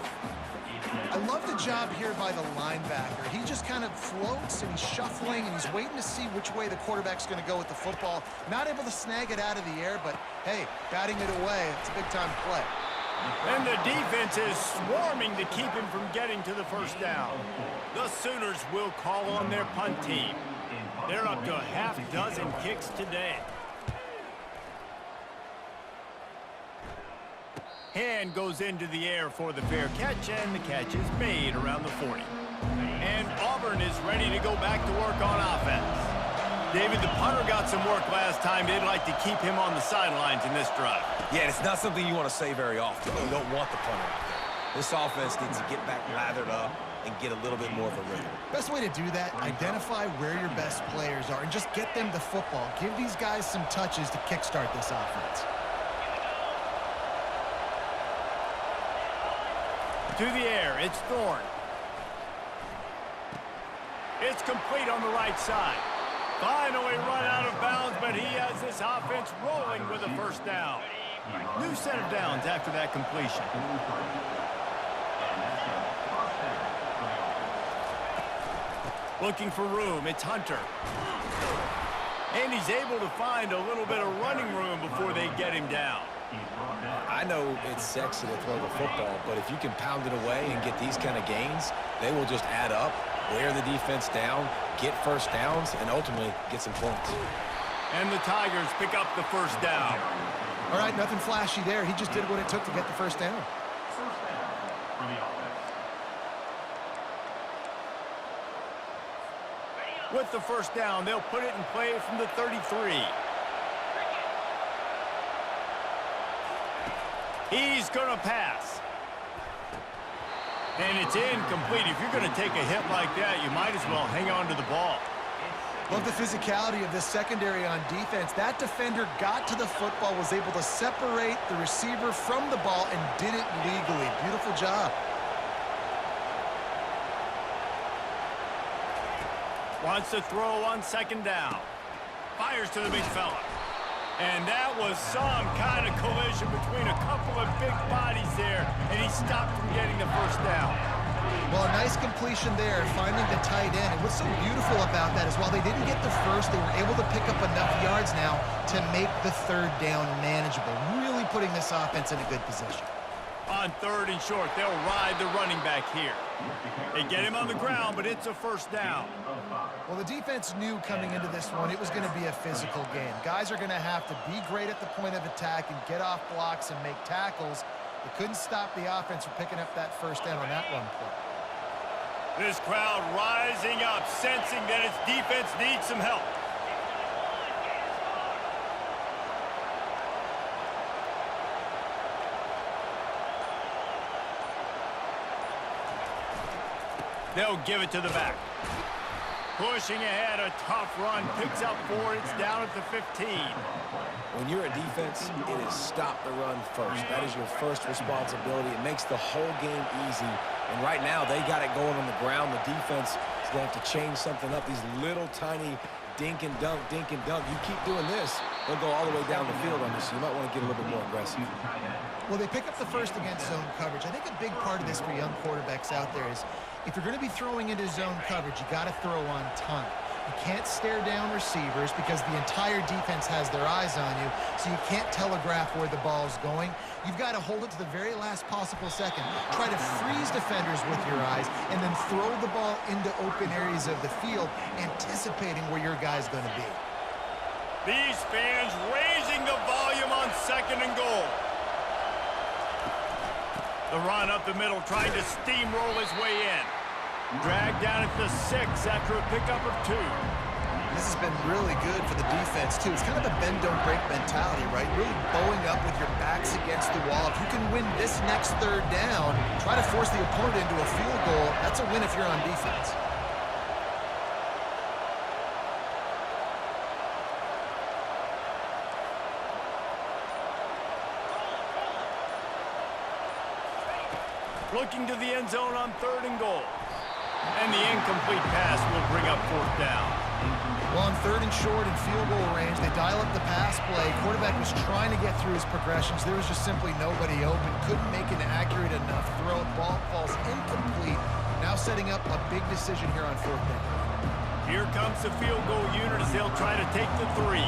C: I love the job here by the linebacker. He just kind of floats, and he's shuffling, and he's waiting to see which way the quarterback's going to go with the football. Not able to snag it out of the air, but, hey, batting it away, it's a big-time play.
B: And the defense is swarming to keep him from getting to the first down. The Sooners will call on their punt team. They're up to a half-dozen kicks today. Hand goes into the air for the fair catch, and the catch is made around the 40. And Auburn is ready to go back to work on offense. David, the punter got some work last time. They'd like to keep him on the sidelines in this drive.
D: Yeah, it's not something you want to say very often. You don't want the punter out there. This offense needs to get back lathered up and get a little bit more of a rhythm.
C: Best way to do that, identify where your best players are and just get them the football. Give these guys some touches to kickstart this offense.
B: To the air, it's Thorne. It's complete on the right side. Finally run out of bounds, but he has this offense rolling with a first down. New set of downs after that completion. Looking for room, it's Hunter. And he's able to find a little bit of running room before they get him down.
D: I know it's sexy to throw the football, but if you can pound it away and get these kind of gains, they will just add up, wear the defense down, get first downs, and ultimately get some points.
B: And the Tigers pick up the first down.
C: All right, nothing flashy there. He just did what it took to get the first down.
B: With the first down, they'll put it in play from the 33. He's going to pass. And it's incomplete. If you're going to take a hit like that, you might as well hang on to the ball.
C: Love the physicality of this secondary on defense. That defender got to the football, was able to separate the receiver from the ball, and did it legally. Beautiful job.
B: Wants to throw on second down. Fires to the big fella. And that was some kind of collision between a couple of big bodies there, and he stopped from getting the first down.
C: Well, a nice completion there, finding the tight end. And what's so beautiful about that is while they didn't get the first, they were able to pick up enough yards now to make the third down manageable, really putting this offense in a good position.
B: On third and short, they'll ride the running back here. They get him on the ground, but it's a first down.
C: Well, the defense knew coming into this one it was going to be a physical game. Guys are going to have to be great at the point of attack and get off blocks and make tackles. They couldn't stop the offense from picking up that first down on that run play.
B: This crowd rising up, sensing that its defense needs some help. They'll give it to the back. Pushing ahead, a tough run, picks up 4, it's down at the 15.
D: When you're a defense, it is stop the run first. That is your first responsibility. It makes the whole game easy. And right now, they got it going on the ground. The defense is going to have to change something up. These little tiny dink and dunk, dink and dunk. You keep doing this, they'll go all the way down the field on this. So you might want to get a little bit more aggressive.
C: Well, they pick up the first against zone coverage. I think a big part of this for young quarterbacks out there is if you're going to be throwing into zone coverage, you got to throw on time. You can't stare down receivers because the entire defense has their eyes on you, so you can't telegraph where the ball's going. You've got to hold it to the very last possible second. Try to freeze defenders with your eyes and then throw the ball into open areas of the field, anticipating where your guy's going to be.
B: These fans raising the volume on second and goal. The run up the middle, trying to steamroll his way in. Dragged down at the 6 after a pickup of 2.
C: This has been really good for the defense, too. It's kind of a bend-don't-break mentality, right? Really bowing up with your backs against the wall. If you can win this next third down, try to force the opponent into a field goal, that's a win if you're on defense.
B: Looking to the end zone on 3rd and goal. And the incomplete pass will bring up 4th down.
C: Well, on 3rd and short and field goal range, they dial up the pass play. Quarterback was trying to get through his progressions. There was just simply nobody open. Couldn't make an accurate enough throw. Ball falls incomplete. Now setting up a big decision here on 4th down.
B: Here comes the field goal unit as they'll try to take the 3.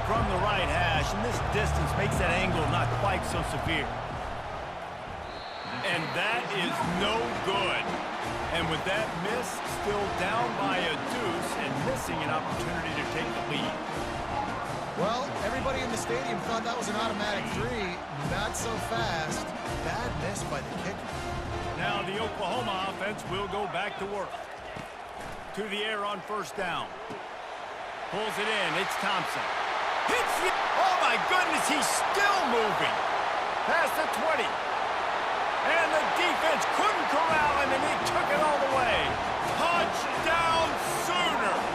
B: From the right hash, and this distance makes that angle not quite so severe. And that is no good. And with that miss, still down by a deuce and missing an opportunity to take the lead.
C: Well, everybody in the stadium thought that was an automatic 3. Not so fast. Bad miss by the kicker.
B: Now the Oklahoma offense will go back to work. To the air on 1st down. Pulls it in. It's Thompson. Hits it. Oh, my goodness, he's still moving. Past the 20. And the defense couldn't corral him, and he took it all the way. Touchdown Sooners!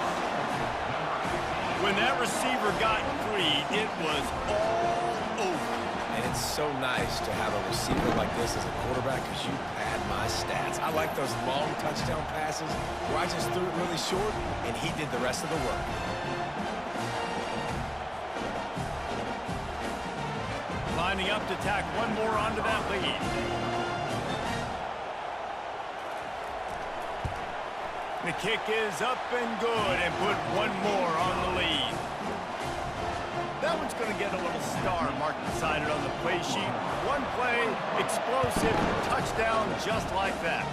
B: When that receiver got free, it was all over.
D: And it's so nice to have a receiver like this as a quarterback because you pad my stats. I like those long touchdown passes where I just threw it really short, and he did the rest of the work.
B: Lining up to tack one more onto that lead. The kick is up and good and put one more on the lead. That one's going to get a little star mark beside it on the play sheet. One play, explosive, touchdown just like that.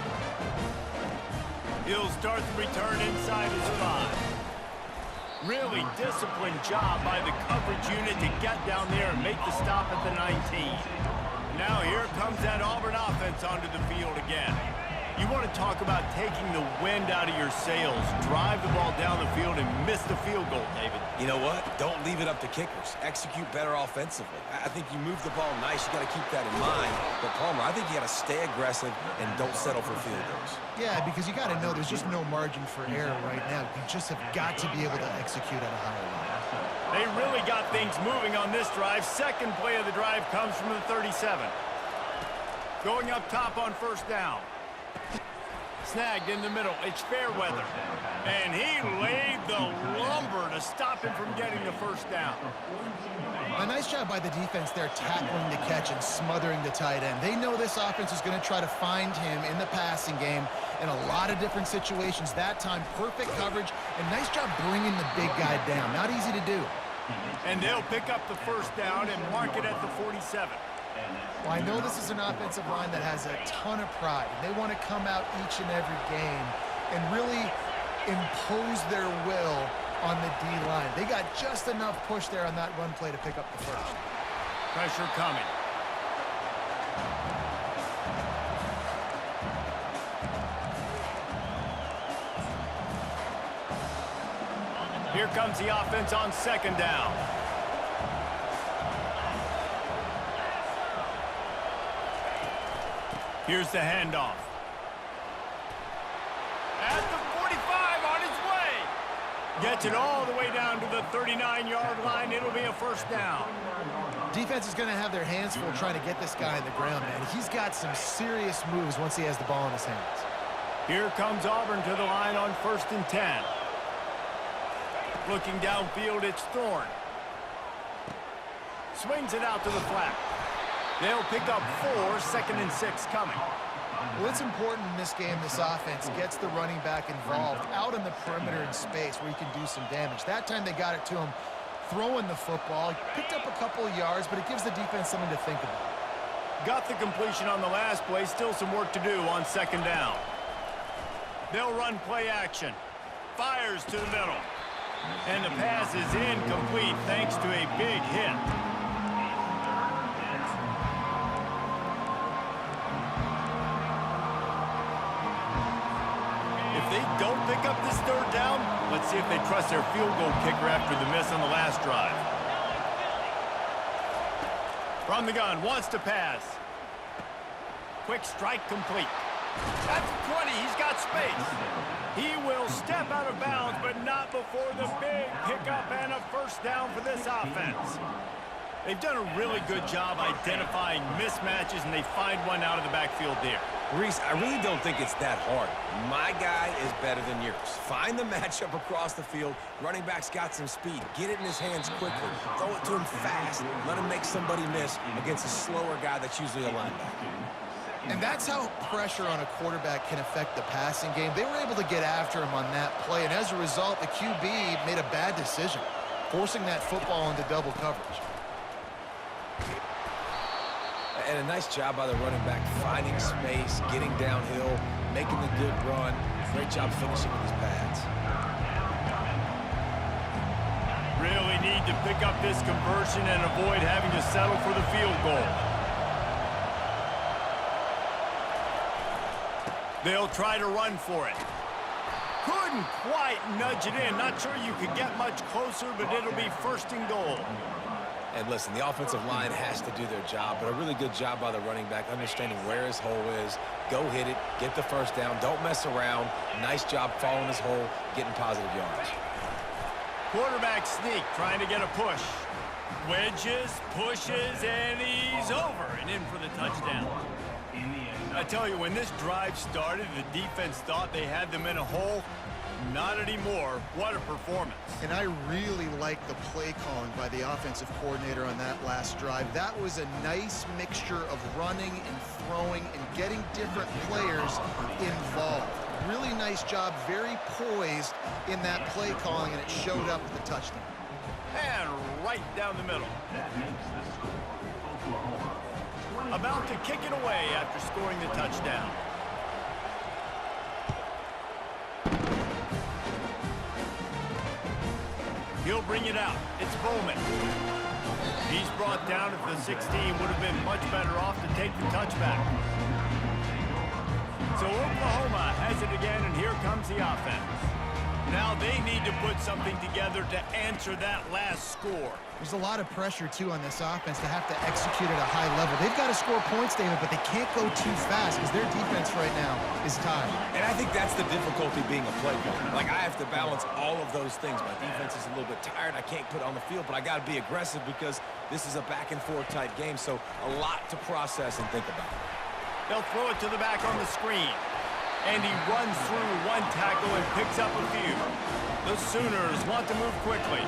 B: He'll start the return inside his 5. Really disciplined job by the coverage unit to get down there and make the stop at the 19. Now here comes that Auburn offense onto the field again. You want to talk about taking the wind out of your sails. Drive the ball down the field and miss the field goal, David.
D: You know what? Don't leave it up to kickers. Execute better offensively. I think you move the ball nice. You got to keep that in mind. But, Palmer, I think you got to stay aggressive and don't settle for field goals.
C: Yeah, because you got to know there's just no margin for error right now. You just have got to be able to execute at a higher level.
B: They really got things moving on this drive. Second play of the drive comes from the 37. Going up top on 1st down. Snagged in the middle. It's Fairweather. And he laid the lumber to stop him from getting the 1st down.
C: A nice job by the defense there tackling the catch and smothering the tight end. They know this offense is going to try to find him in the passing game in a lot of different situations. That time, perfect coverage and nice job bringing the big guy down. Not easy to do.
B: And they'll pick up the 1st down and mark it at the 47.
C: Well, I know this is an offensive line that has a ton of pride. They want to come out each and every game and really impose their will on the D-line. They got just enough push there on that run play to pick up the 1st.
B: Pressure coming. Here comes the offense on 2nd down. Here's the handoff. At the 45 on his way. Gets it all the way down to the 39-yard line. It'll be a 1st down.
C: Defense is going to have their hands full trying to get this guy on the ground, man. He's got some serious moves once he has the ball in his hands.
B: Here comes Auburn to the line on 1st and 10. Looking downfield, it's Thorne. Swings it out to the flat. They'll pick up 4, 2nd and 6 coming.
C: Well, it's important in this game, this offense gets the running back involved out in the perimeter in space where he can do some damage. That time they got it to him throwing the football. He picked up a couple of yards, but it gives the defense something to think about.
B: Got the completion on the last play. Still some work to do on 2nd down. They'll run play action. Fires to the middle. And the pass is incomplete thanks to a big hit. If they don't pick up this third down, let's see if they trust their field goal kicker after the miss on the last drive. From the gun, wants to pass. Quick strike complete. That's 20. He's got space. He will step out of bounds, but not before the big pickup and a first down for this offense. They've done a really good job identifying mismatches, and they find one out of the backfield there.
D: Reese, I really don't think it's that hard. My guy is better than yours. Find the matchup across the field. Running back's got some speed. Get it in his hands quickly. Throw it to him fast. Let him make somebody miss against a slower guy that's usually a linebacker.
C: And that's how pressure on a quarterback can affect the passing game. They were able to get after him on that play, and as a result, the QB made a bad decision, forcing that football into double coverage.
D: And a nice job by the running back, finding space, getting downhill, making the good run. Great job finishing with his pads.
B: Really need to pick up this conversion and avoid having to settle for the field goal. They'll try to run for it. Couldn't quite nudge it in. Not sure you could get much closer, but it'll be first and goal.
D: And listen, the offensive line has to do their job, but a really good job by the running back, understanding where his hole is. Go hit it, get the first down, don't mess around. Nice job following his hole, getting positive yards.
B: Quarterback sneak, trying to get a push. Wedges, pushes, and he's over and in for the touchdown. I tell you, when this drive started, the defense thought they had them in a hole. Not anymore. What a performance.
C: And I really like the play calling by the offensive coordinator on that last drive. That was a nice mixture of running and throwing and getting different players involved. Really nice job, very poised in that play calling, and it showed up with the touchdown.
B: And right down the middle. About to kick it away after scoring the touchdown. He'll bring it out. It's Bowman. He's brought down at the 16. Would have been much better off to take the touchback. So Oklahoma has it again, and here comes the offense. Now they need to put something together to answer that last score.
C: There's a lot of pressure, too, on this offense to have to execute at a high level. They've got to score points, David, but they can't go too fast because their defense right now is tired.
D: And I think that's the difficulty being a play caller. Like, I have to balance all of those things. My defense is a little bit tired. I can't put it on the field, but I got to be aggressive because this is a back-and-forth type game, so a lot to process and think about.
B: They'll throw it to the back on the screen. And he runs through one tackle and picks up a few. The Sooners want to move quickly.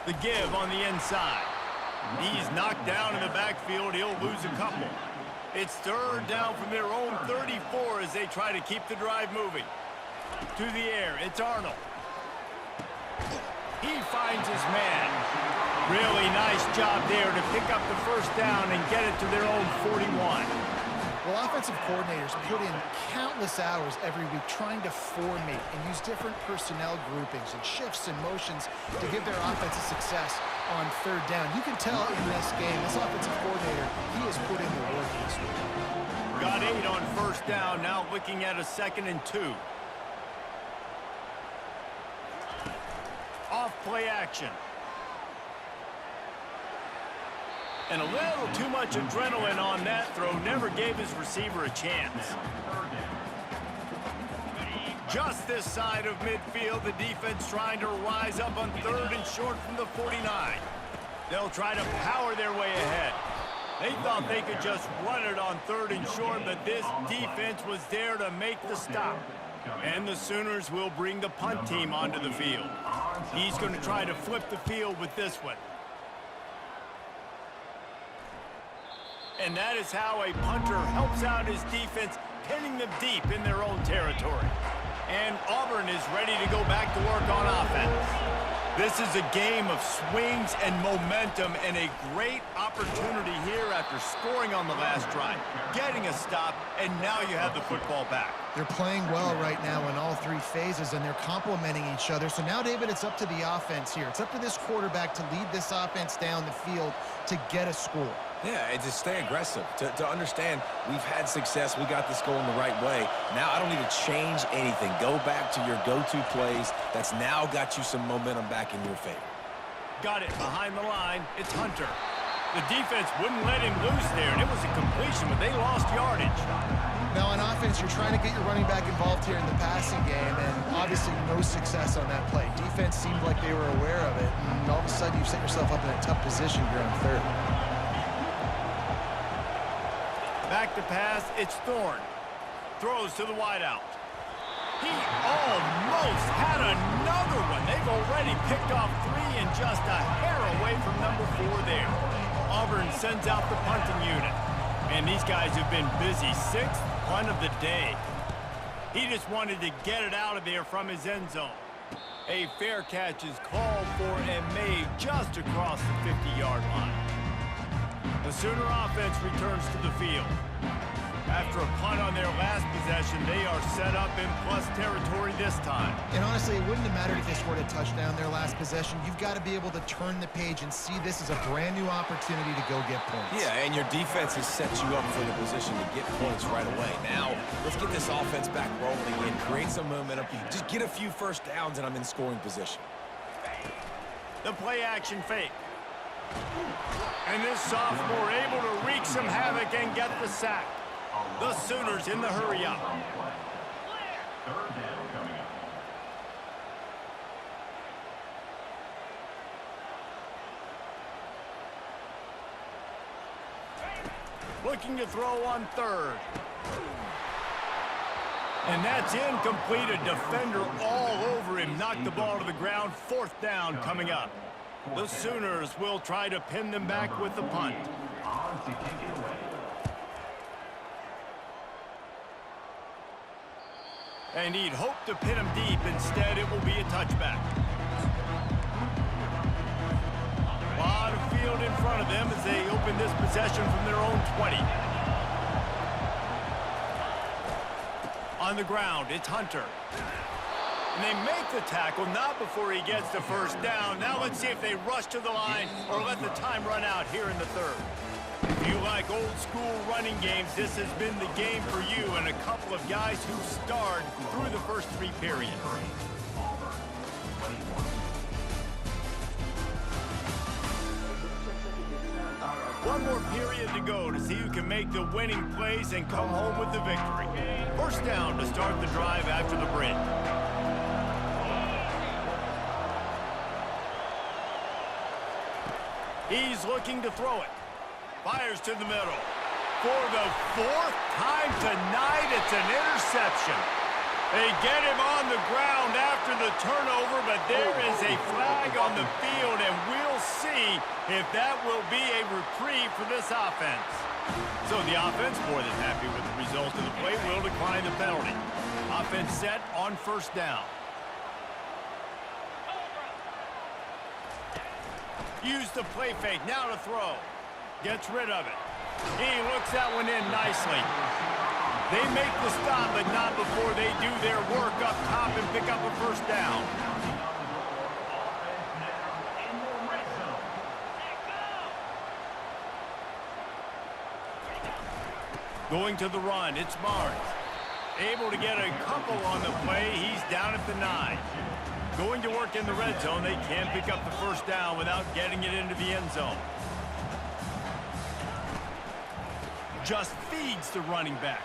B: The give on the inside. He's knocked down in the backfield. He'll lose a couple. It's third down from their own 34 as they try to keep the drive moving. To the air, it's Arnold. He finds his man. Really nice job there to pick up the first down and get it to their own 41.
C: Well, offensive coordinators put in countless hours every week trying to formate and use different personnel groupings and shifts and motions to give their offensive success on third down. You can tell in this game, this offensive coordinator, he has put in the work this week.
B: Got 8 on first down, now looking at a 2nd and 2. Off-play action. And a little too much adrenaline on that throw. Never gave his receiver a chance. Just this side of midfield, the defense trying to rise up on 3rd and short from the 49. They'll try to power their way ahead. They thought they could just run it on 3rd and short, but this defense was there to make the stop. And the Sooners will bring the punt team onto the field. He's going to try to flip the field with this one. And that is how a punter helps out his defense, pinning them deep in their own territory. And Auburn is ready to go back to work on offense. This is a game of swings and momentum, and a great opportunity here after scoring on the last drive, getting a stop, and now you have the football back.
C: They're playing well right now in all three phases, and they're complementing each other. So now, David, it's up to the offense here. It's up to this quarterback to lead this offense down the field to get a score.
D: Yeah, and to stay aggressive, to understand we've had success, we got this going the right way. Now I don't need to change anything. Go back to your go-to plays. That's now got you some momentum back in your favor.
B: Got it behind the line. It's Hunter. The defense wouldn't let him loose there, and it was a completion, but they lost yardage.
C: Now on offense, you're trying to get your running back involved here in the passing game, and obviously no success on that play. Defense seemed like they were aware of it, and all of a sudden you've set yourself up in a tough position here on third.
B: Back to pass, it's Thorne. Throws to the wideout. He almost had another one. They've already picked off 3 and just a hair away from number 4 there. Auburn sends out the punting unit. And these guys have been busy. 6th punt of the day. He just wanted to get it out of there from his end zone. A fair catch is called for and made just across the 50-yard line. The Sooner offense returns to the field. After a punt on their last possession, they are set up in plus territory this time.
C: And honestly, it wouldn't have mattered if they scored a touchdown their last possession. You've got to be able to turn the page and see this as a brand new opportunity to go get points.
D: Yeah, and your defense has set you up for the position to get points right away. Now, let's get this offense back rolling and create some momentum. Just get a few first downs, and I'm in scoring position.
B: The play-action fake. And this sophomore able to wreak some havoc and get the sack. The Sooners in the hurry-up. Looking to throw on third. And that's incomplete. A defender all over him. Knocked the ball to the ground. 4th down coming up. The Sooners will try to pin them back with the punt. And he'd hoped to pin him deep. Instead, it will be a touchback. A lot of field in front of them as they open this possession from their own 20. On the ground, it's Hunter. And they make the tackle, not before he gets the first down. Now let's see if they rush to the line or let the time run out here in the third. If you like old-school running games, this has been the game for you and a couple of guys who starred through the first 3 periods. One more period to go to see who can make the winning plays and come home with the victory. First down to start the drive after the break. He's looking to throw it. Fires to the middle. For the 4th time tonight, it's an interception. They get him on the ground after the turnover, but there is a flag on the field, and we'll see if that will be a reprieve for this offense. So the offense, more than happy with the result of the play, will decline the penalty. Offense set on first down. Use the play fake, now to throw. Gets rid of it. He looks that one in nicely. They make the stop, but not before they do their work up top and pick up a first down. Going to the run, it's Barnes. Able to get a couple on the play, he's down at the 9. Going to work in the red zone, they can't pick up the first down without getting it into the end zone. Just feeds the running back.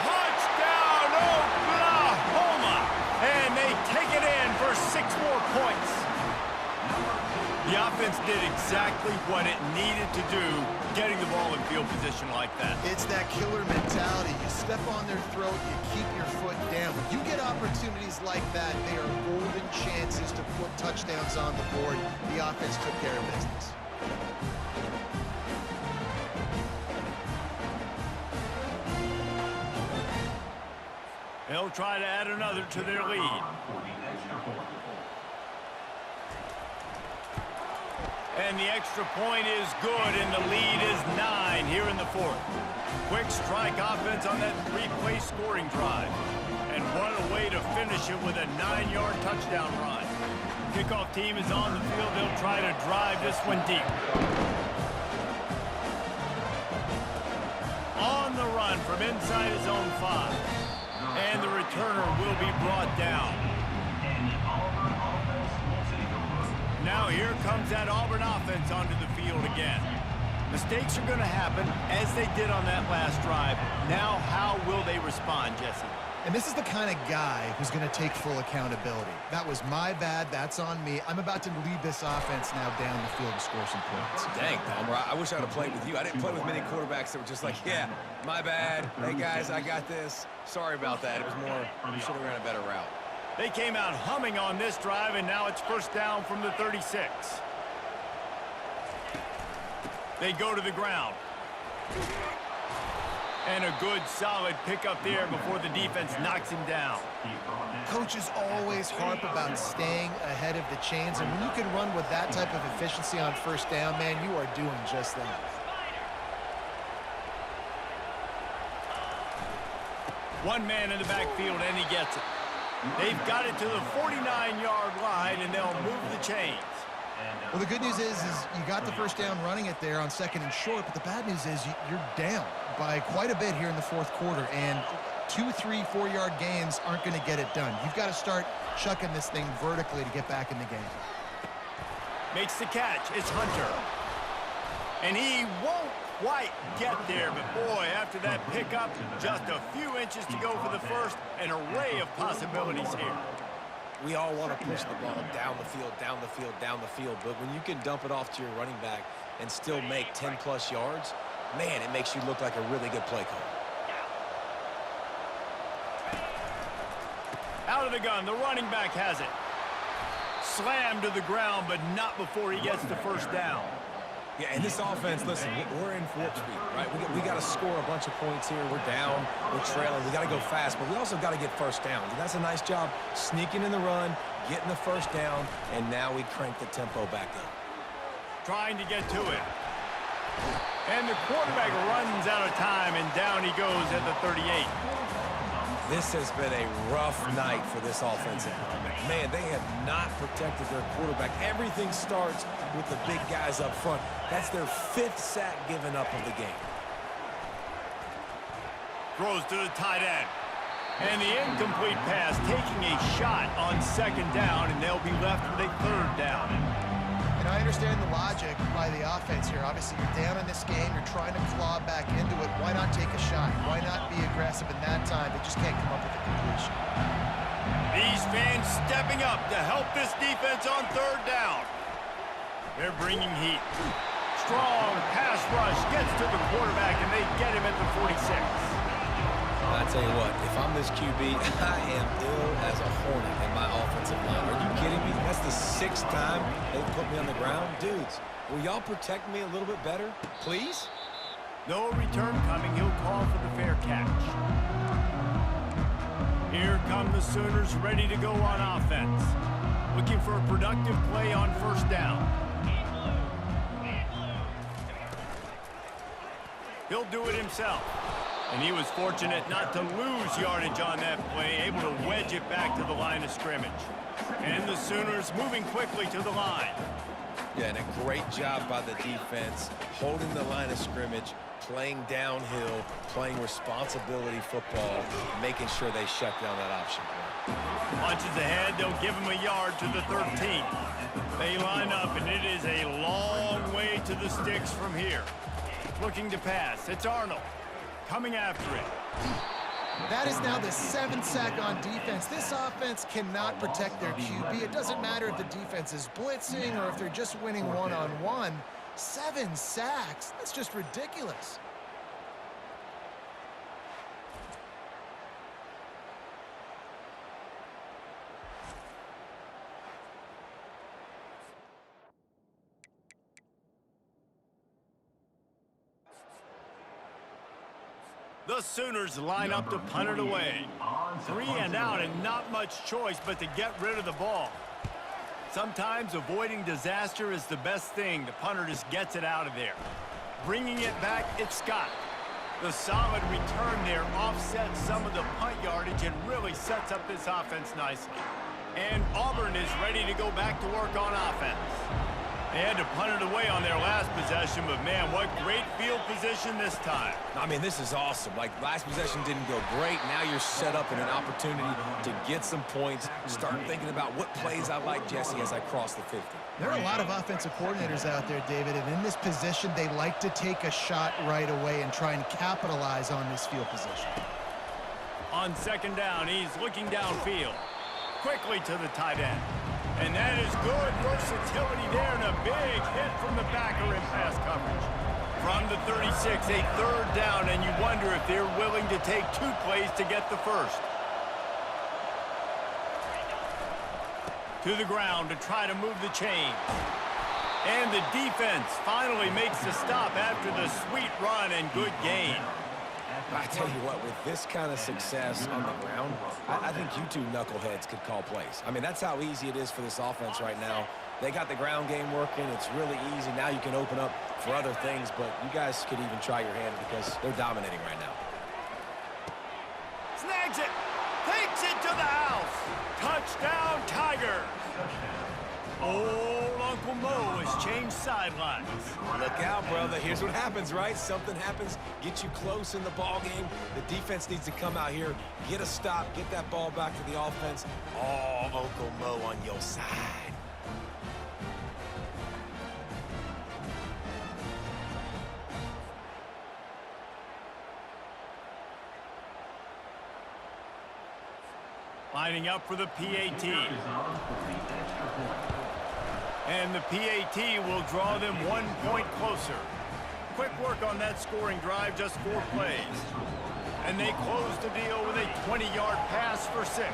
B: Touchdown, Oklahoma! And they take it in for 6 more points. The offense did exactly what it needed to do, getting the ball in field position like that.
C: It's that killer mentality. You step on their throat, you keep your foot down. When you get opportunities like that, they are golden chances to put touchdowns on the board. The offense took care of business.
B: They'll try to add another to their lead. And the extra point is good, and the lead is 9 here in the fourth. Quick strike offense on that 3-play scoring drive. And what a way to finish it with a 9-yard touchdown run. Kickoff team is on the field. They'll try to drive this one deep. On the run from inside his own 5. And the returner will be brought down. Now here comes that Auburn offense onto the field again. Mistakes are going to happen as they did on that last drive. Now how will they respond, Jesse?
C: And this is the kind of guy who's going to take full accountability. That was my bad. That's on me. I'm about to lead this offense now down the field to score some points.
D: Dang, Palmer, I wish I would have played with you. I didn't play with many quarterbacks that were just like, yeah, my bad. Hey, guys, I got this. Sorry about that. It was more, we should have ran a better route.
B: They came out humming on this drive, and now it's first down from the 36. They go to the ground. And a good, solid pickup there before the defense knocks him down.
C: Coaches always harp about staying ahead of the chains, and when you can run with that type of efficiency on first down, man, you are doing just that.
B: One man in the backfield, and he gets it. They've got it to the 49-yard line, and they'll move the chains.
C: Well, the good news is you got the first down running it there on 2nd and short, but the bad news is you're down by quite a bit here in the fourth quarter, and 2, 3, 4-yard gains aren't going to get it done. You've got to start chucking this thing vertically to get back in the game.
B: Makes the catch. It's Hunter. And he won't quite get there, but boy, after that pickup, just a few inches to go for the first. An array of possibilities here.
D: We all want to push the ball down the field, down the field, down the field, but when you can dump it off to your running back and still make 10-plus yards, man, it makes you look like a really good play call.
B: Out of the gun, the running back has it. Slammed to the ground, but not before he gets the first down.
D: Yeah, and this offense, listen, we're in warp speed, right? We got to score a bunch of points here. We're down, we're trailing. We got to go fast, but we also got to get first down. And that's a nice job sneaking in the run, getting the first down, and now we crank the tempo back up.
B: Trying to get to it. And the quarterback runs out of time, and down he goes at the 38.
D: This has been a rough night for this offensive line. Man, they have not protected their quarterback. Everything starts with the big guys up front. That's their 5th sack given up of the game.
B: Throws to the tight end. And the incomplete pass taking a shot on 2nd down, and they'll be left with a 3rd down.
C: And I understand the logic by the offense here. Obviously, you're down in this game. You're trying to claw back into it. Why not take a shot? Why not be aggressive in that time? They just can't come up with a completion.
B: These fans stepping up to help this defense on 3rd down. They're bringing heat. Strong pass rush gets to the quarterback, and they get him at the 46.
D: I tell you what, if I'm this QB, I am ill as a hornet in my offensive line. Are you kidding me? That's the 6th time they've put me on the ground. Dudes, will y'all protect me a little bit better, please?
B: No return coming. He'll call for the fair catch. Here come the Sooners ready to go on offense. Looking for a productive play on first down. He'll do it himself. And he was fortunate not to lose yardage on that play, able to wedge it back to the line of scrimmage. And the Sooners moving quickly to the line.
D: Yeah, and a great job by the defense, holding the line of scrimmage, playing downhill, playing responsibility football, making sure they shut down that option play.
B: Punches ahead, they'll give him a yard to the 13. They line up, and it is a long way to the sticks from here. Looking to pass, it's Arnold. Coming after it.
C: That is now the 7th sack on defense. This offense cannot protect their QB. It doesn't matter if the defense is blitzing or if they're just winning one-on-one. 7 sacks? That's just ridiculous.
B: The Sooners line up to punt it away. 3 and out, and not much choice but to get rid of the ball. Sometimes avoiding disaster is the best thing. The punter just gets it out of there. Bringing it back, it's Scott. The solid return there offsets some of the punt yardage and really sets up this offense nicely. And Auburn is ready to go back to work on offense. They had to punt it away on their last possession, but man, what great field position this time.
D: I mean, this is awesome. Like, last possession didn't go great. Now you're set up in an opportunity to get some points. Start thinking about what plays I like, Jesse, as I cross the 50.
C: There are a lot of offensive coordinators out there, David, and in this position, they like to take a shot right away and try and capitalize on this field position.
B: On second down, he's looking downfield. Quickly to the tight end. And that is good versatility there, and a big hit from the backer in pass coverage. From the 36, a third down, and you wonder if they're willing to take 2 plays to get the first. To the ground to try to move the chain. And the defense finally makes the stop after the sweet run and good gain.
D: I tell you what, with this kind of success on the ground, I think you two knuckleheads could call plays. I mean, that's how easy it is for this offense right now. They got the ground game working. It's really easy. Now you can open up for other things, but you guys could even try your hand because they're dominating right now.
B: Snags it. Takes it to the house. Touchdown, Tigers. Old Uncle Mo has changed sidelines.
D: Look out, brother. Here's what happens, right? Something happens, get you close in the ball game. The defense needs to come out here, get a stop, get that ball back to the offense. Oh, Uncle Mo on your side.
B: Lining up for the PAT. And the PAT will draw them 1 point closer. Quick work on that scoring drive, just 4 plays. And they close the deal with a 20-yard pass for 6.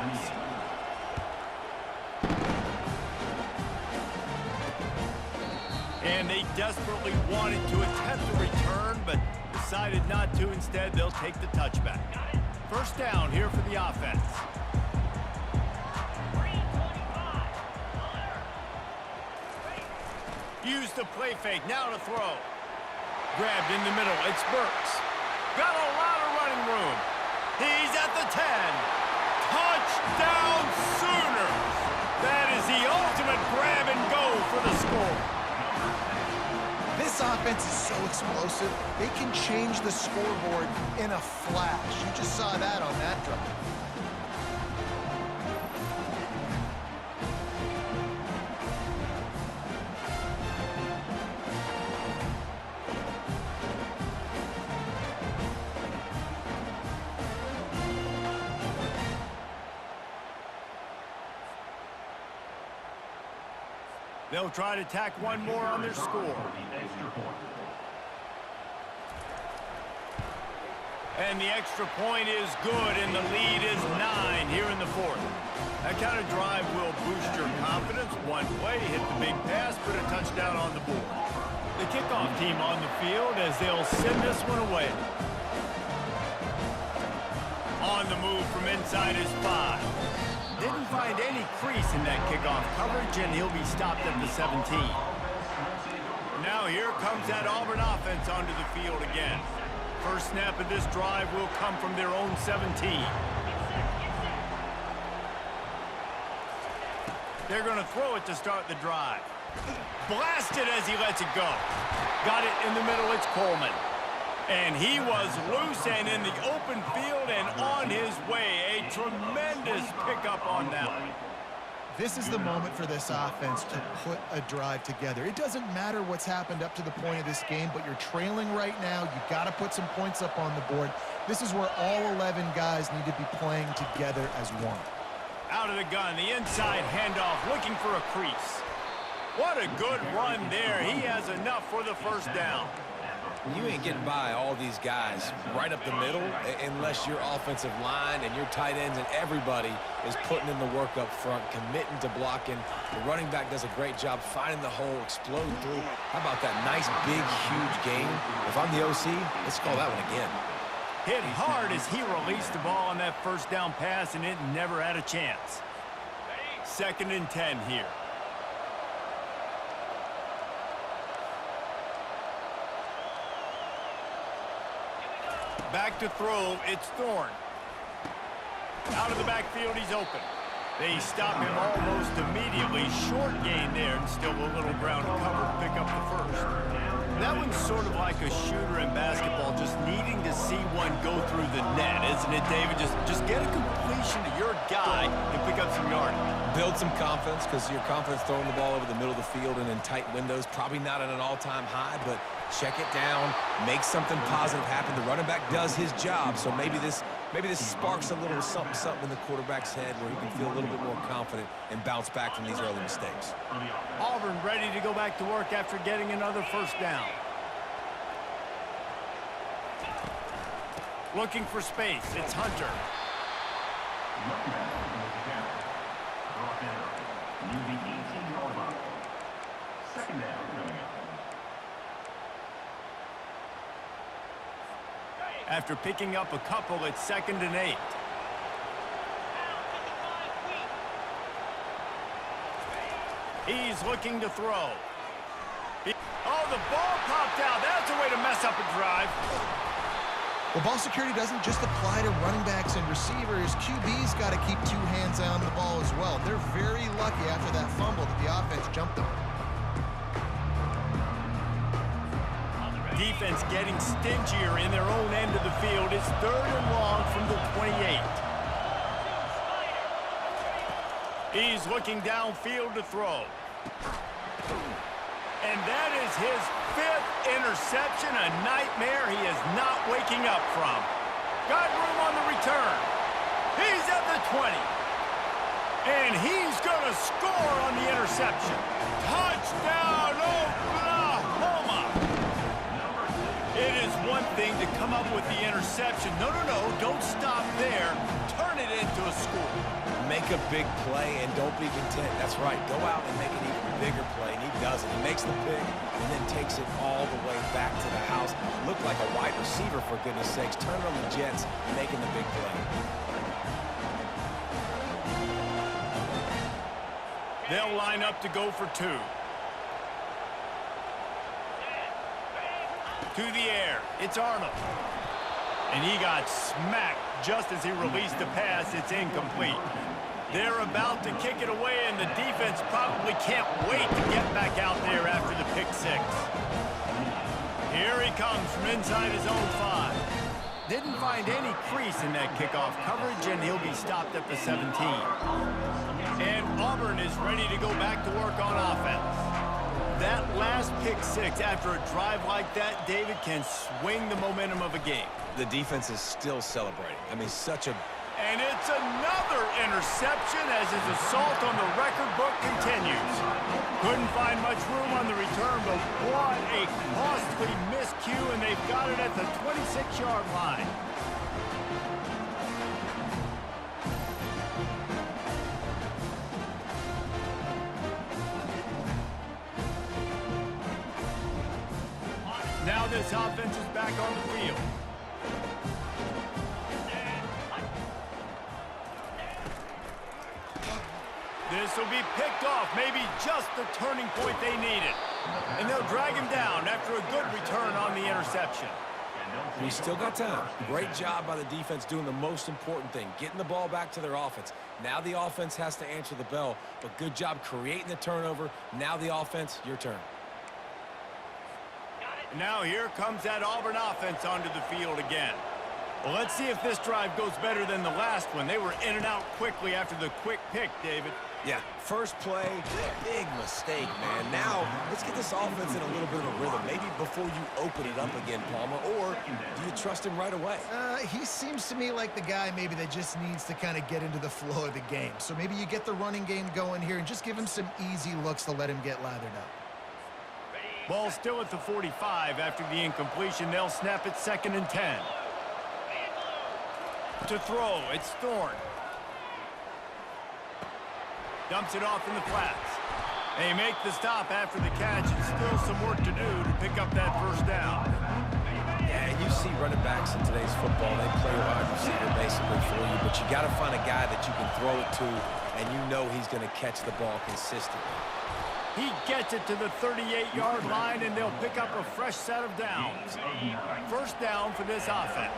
B: And they desperately wanted to attempt a return, but decided not to. Instead, they'll take the touchback. First down here for the offense. Use the play fake, now to throw. Grabbed in the middle, it's Burks. Got a lot of running room. He's at the 10. Touchdown Sooners! That is the ultimate grab and go for the score.
C: This offense is so explosive, they can change the scoreboard in a flash. You just saw that on that drive.
B: They'll try to tack one more on their score. And the extra point is good, and the lead is 9 here in the 4th. That kind of drive will boost your confidence. One play, hit the big pass, put a touchdown on the board. The kickoff team on the field as they'll send this one away. On the move from inside is 5. Didn't find any crease in that kickoff coverage, and he'll be stopped at the 17. Now here comes that Auburn offense onto the field again. First snap of this drive will come from their own 17. They're going to throw it to start the drive. Blasted as he lets it go. Got it in the middle, it's Coleman. And he was loose and in the open field and on his way. A tremendous pickup on that one.
C: This is the moment for this offense to put a drive together. It doesn't matter what's happened up to the point of this game, but you're trailing right now. You've got to put some points up on the board. This is where all 11 guys need to be playing together as one.
B: Out of the gun, the inside handoff, looking for a crease. What a good run there. He has enough for the first down.
D: You ain't getting by all these guys right up the middle unless your offensive line and your tight ends and everybody is putting in the work up front, committing to blocking. The running back does a great job finding the hole, exploding through. How about that nice, big, huge gain? If I'm the OC, let's call that one again.
B: Hit hard as he released the ball on that first down pass, and it never had a chance. 2nd and 10 here. Back to throw, it's Thorne. Out of the backfield, he's open. They stop him almost immediately. Short gain there, and still a little ground to cover to pick up the first. That one's sort of like a shooter in basketball, just needing to see one go through the net, isn't it, David? Just get a completion to your guy and pick up some yardage.
D: Build some confidence, because your confidence throwing the ball over the middle of the field and in tight windows, probably not at an all-time high, but check it down, make something positive happen. The running back does his job, so maybe this sparks a little something in the quarterback's head where he can feel a little bit more confident and bounce back from these early mistakes.
B: Auburn ready to go back to work after getting another first down. Looking for space, it's Hunter.
F: Second down.
B: After picking up a couple, it's 2nd and 8. He's looking to throw. Oh, the ball popped out. That's a way to mess up a drive.
C: Well, ball security doesn't just apply to running backs and receivers. QB's got to keep two hands on the ball as well. They're very lucky after that fumble that the offense jumped them.
B: Defense getting stingier in their own end of the field. It's 3rd and long from the 28. He's looking downfield to throw. And that is his 5th interception, a nightmare he is not waking up from. Got room on the return. He's at the 20. And he's going to score on the interception. Touchdown, Oklahoma! It is one thing to come up with the interception. No, don't stop there. Turn it into a score.
D: Make a big play and don't be content. That's right. Go out and make an even bigger play, and he does it. He makes the pick and then takes it all the way back to the house. Looked like a wide receiver, for goodness sakes. Turn it on the Jets, making the big play.
B: They'll line up to go for 2. To the air, it's Arnold. And he got smacked just as he released the pass. It's incomplete. They're about to kick it away, and the defense probably can't wait to get back out there after the pick 6. Here he comes from inside his own 5. Didn't find any crease in that kickoff coverage, and he'll be stopped at the 17. And Auburn is ready to go back to work on offense. That last pick 6 after a drive like that, David, can swing the momentum of a game.
D: The defense is still celebrating. I mean, such a...
B: And it's another interception as his assault on the record book continues. Couldn't find much room on the return, but what a costly miscue, and they've got it at the 26-yard line. Now this offense is back on the field. This will be picked off, maybe just the turning point they needed. And they'll drag him down after a good return on the interception.
D: We still got time. Great job by the defense doing the most important thing, getting the ball back to their offense. Now the offense has to answer the bell, but good job creating the turnover. Now the offense, your turn.
B: Now here comes that Auburn offense onto the field again. Well, let's see if this drive goes better than the last one. They were in and out quickly after the quick pick, David.
D: Yeah, first play, big mistake, man. Now, let's get this offense in a little bit of a rhythm. Maybe before you open it up again, Palmer, or do you trust him right away?
C: He seems to me like the guy maybe that just needs to kind of get into the flow of the game. So maybe you get the running game going here and just give him some easy looks to let him get lathered up.
B: Ball still at the 45 after the incompletion. They'll snap it 2nd and 10. To throw, it's Thorne. Dumps it off in the flats. They make the stop after the catch, and still some work to do to pick up that first down.
D: Yeah, you see running backs in today's football, they play wide receiver basically for you, but you got to find a guy that you can throw it to, and you know he's going to catch the ball consistently.
B: He gets it to the 38-yard line, and they'll pick up a fresh set of downs. First down for this offense.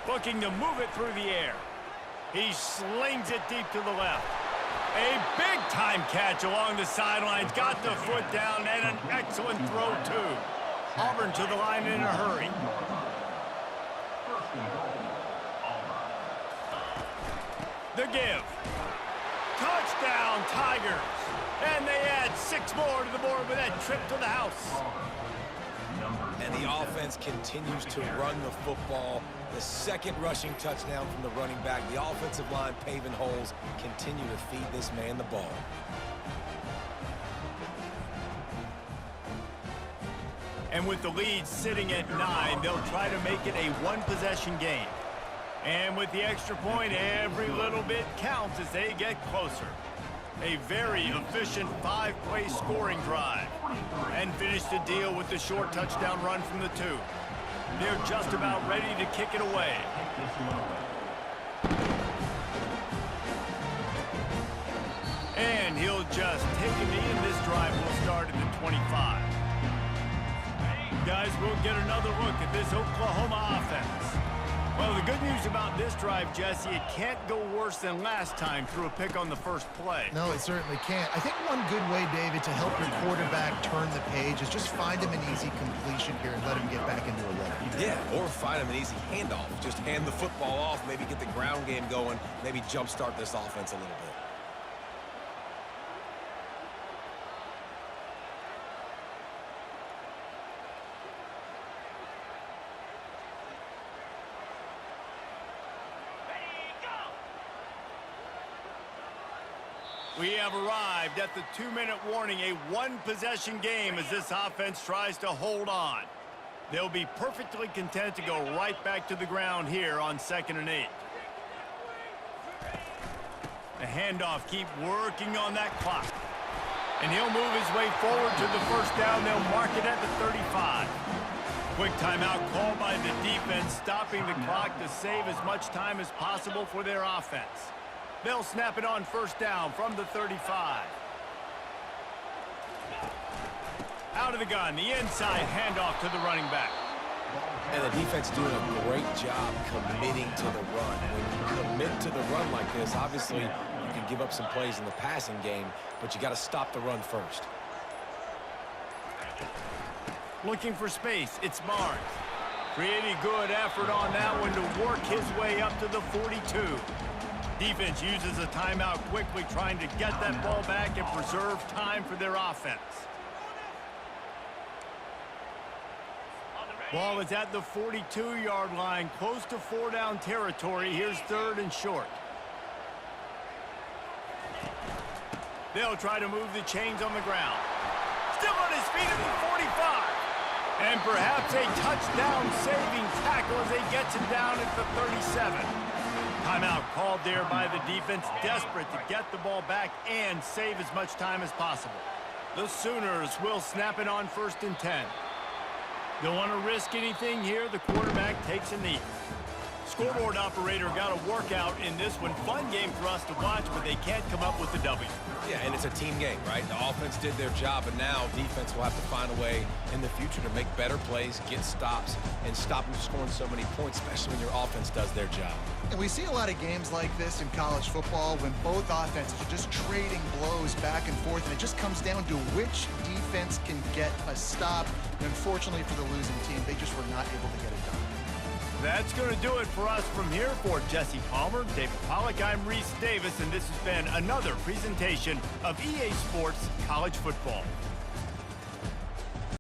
B: Looking to move it through the air. He slings it deep to the left. A big-time catch along the sidelines. Got the foot down, and an excellent throw, too. Auburn to the line in a hurry. The give. Touchdown, Tigers. And they add 6 more to the board with that trip to the house.
D: And the offense continues to run the football. The second rushing touchdown from the running back. The offensive line paving holes. Continue to feed this man the ball.
B: And with the lead sitting at 9, they'll try to make it a one-possession game. And with the extra point, every little bit counts as they get closer. A very efficient 5-play scoring drive. And finish the deal with the short touchdown run from the 2. They're just about ready to kick it away. And he'll just take a knee, and this drive will start at the 25. Guys, we'll get another look at this Oklahoma offense. Well, the good news about this drive, Jesse, it can't go worse than last time through a pick on the first play.
C: No, it certainly can't. I think one good way, David, to help your quarterback turn the page is just find him an easy completion here and let him get back into a rhythm.
D: Yeah, or find him an easy handoff. Just hand the football off, maybe get the ground game going, maybe jumpstart this offense a little bit.
B: We have arrived at the 2-minute warning, a one-possession game as this offense tries to hold on. They'll be perfectly content to go right back to the ground here on 2nd and 8. The handoff, keep working on that clock. And he'll move his way forward to the first down. They'll mark it at the 35. Quick timeout called by the defense, stopping the clock to save as much time as possible for their offense. They'll snap it on first down from the 35. Out of the gun, the inside handoff to the running back.
D: And the defense doing a great job committing to the run. When you commit to the run like this, obviously you can give up some plays in the passing game, but you got to stop the run first.
B: Looking for space, it's Barnes. Pretty good effort on that one to work his way up to the 42. Defense uses a timeout quickly, trying to get that ball back and preserve time for their offense. Ball is at the 42-yard line, close to 4-down territory. Here's 3rd and short. They'll try to move the chains on the ground. Still on his feet at the 45. And perhaps a touchdown-saving tackle as he gets him down at the 37. Timeout called there by the defense, desperate to get the ball back and save as much time as possible. The Sooners will snap it on 1st and 10. Don't want to risk anything here. The quarterback takes a knee. Scoreboard operator got a workout in this one. Fun game for us to watch, but they can't come up with a W.
D: Yeah, and it's a team game, right? The offense did their job, and now defense will have to find a way in the future to make better plays, get stops, and stop them scoring so many points, especially when your offense does their job.
C: And we see a lot of games like this in college football when both offenses are just trading blows back and forth, and it just comes down to which defense can get a stop. And unfortunately for the losing team, they just were not able to get it done.
B: That's going to do it for us from here. For Jesse Palmer, David Pollack, I'm Reese Davis, and this has been another presentation of EA Sports College Football.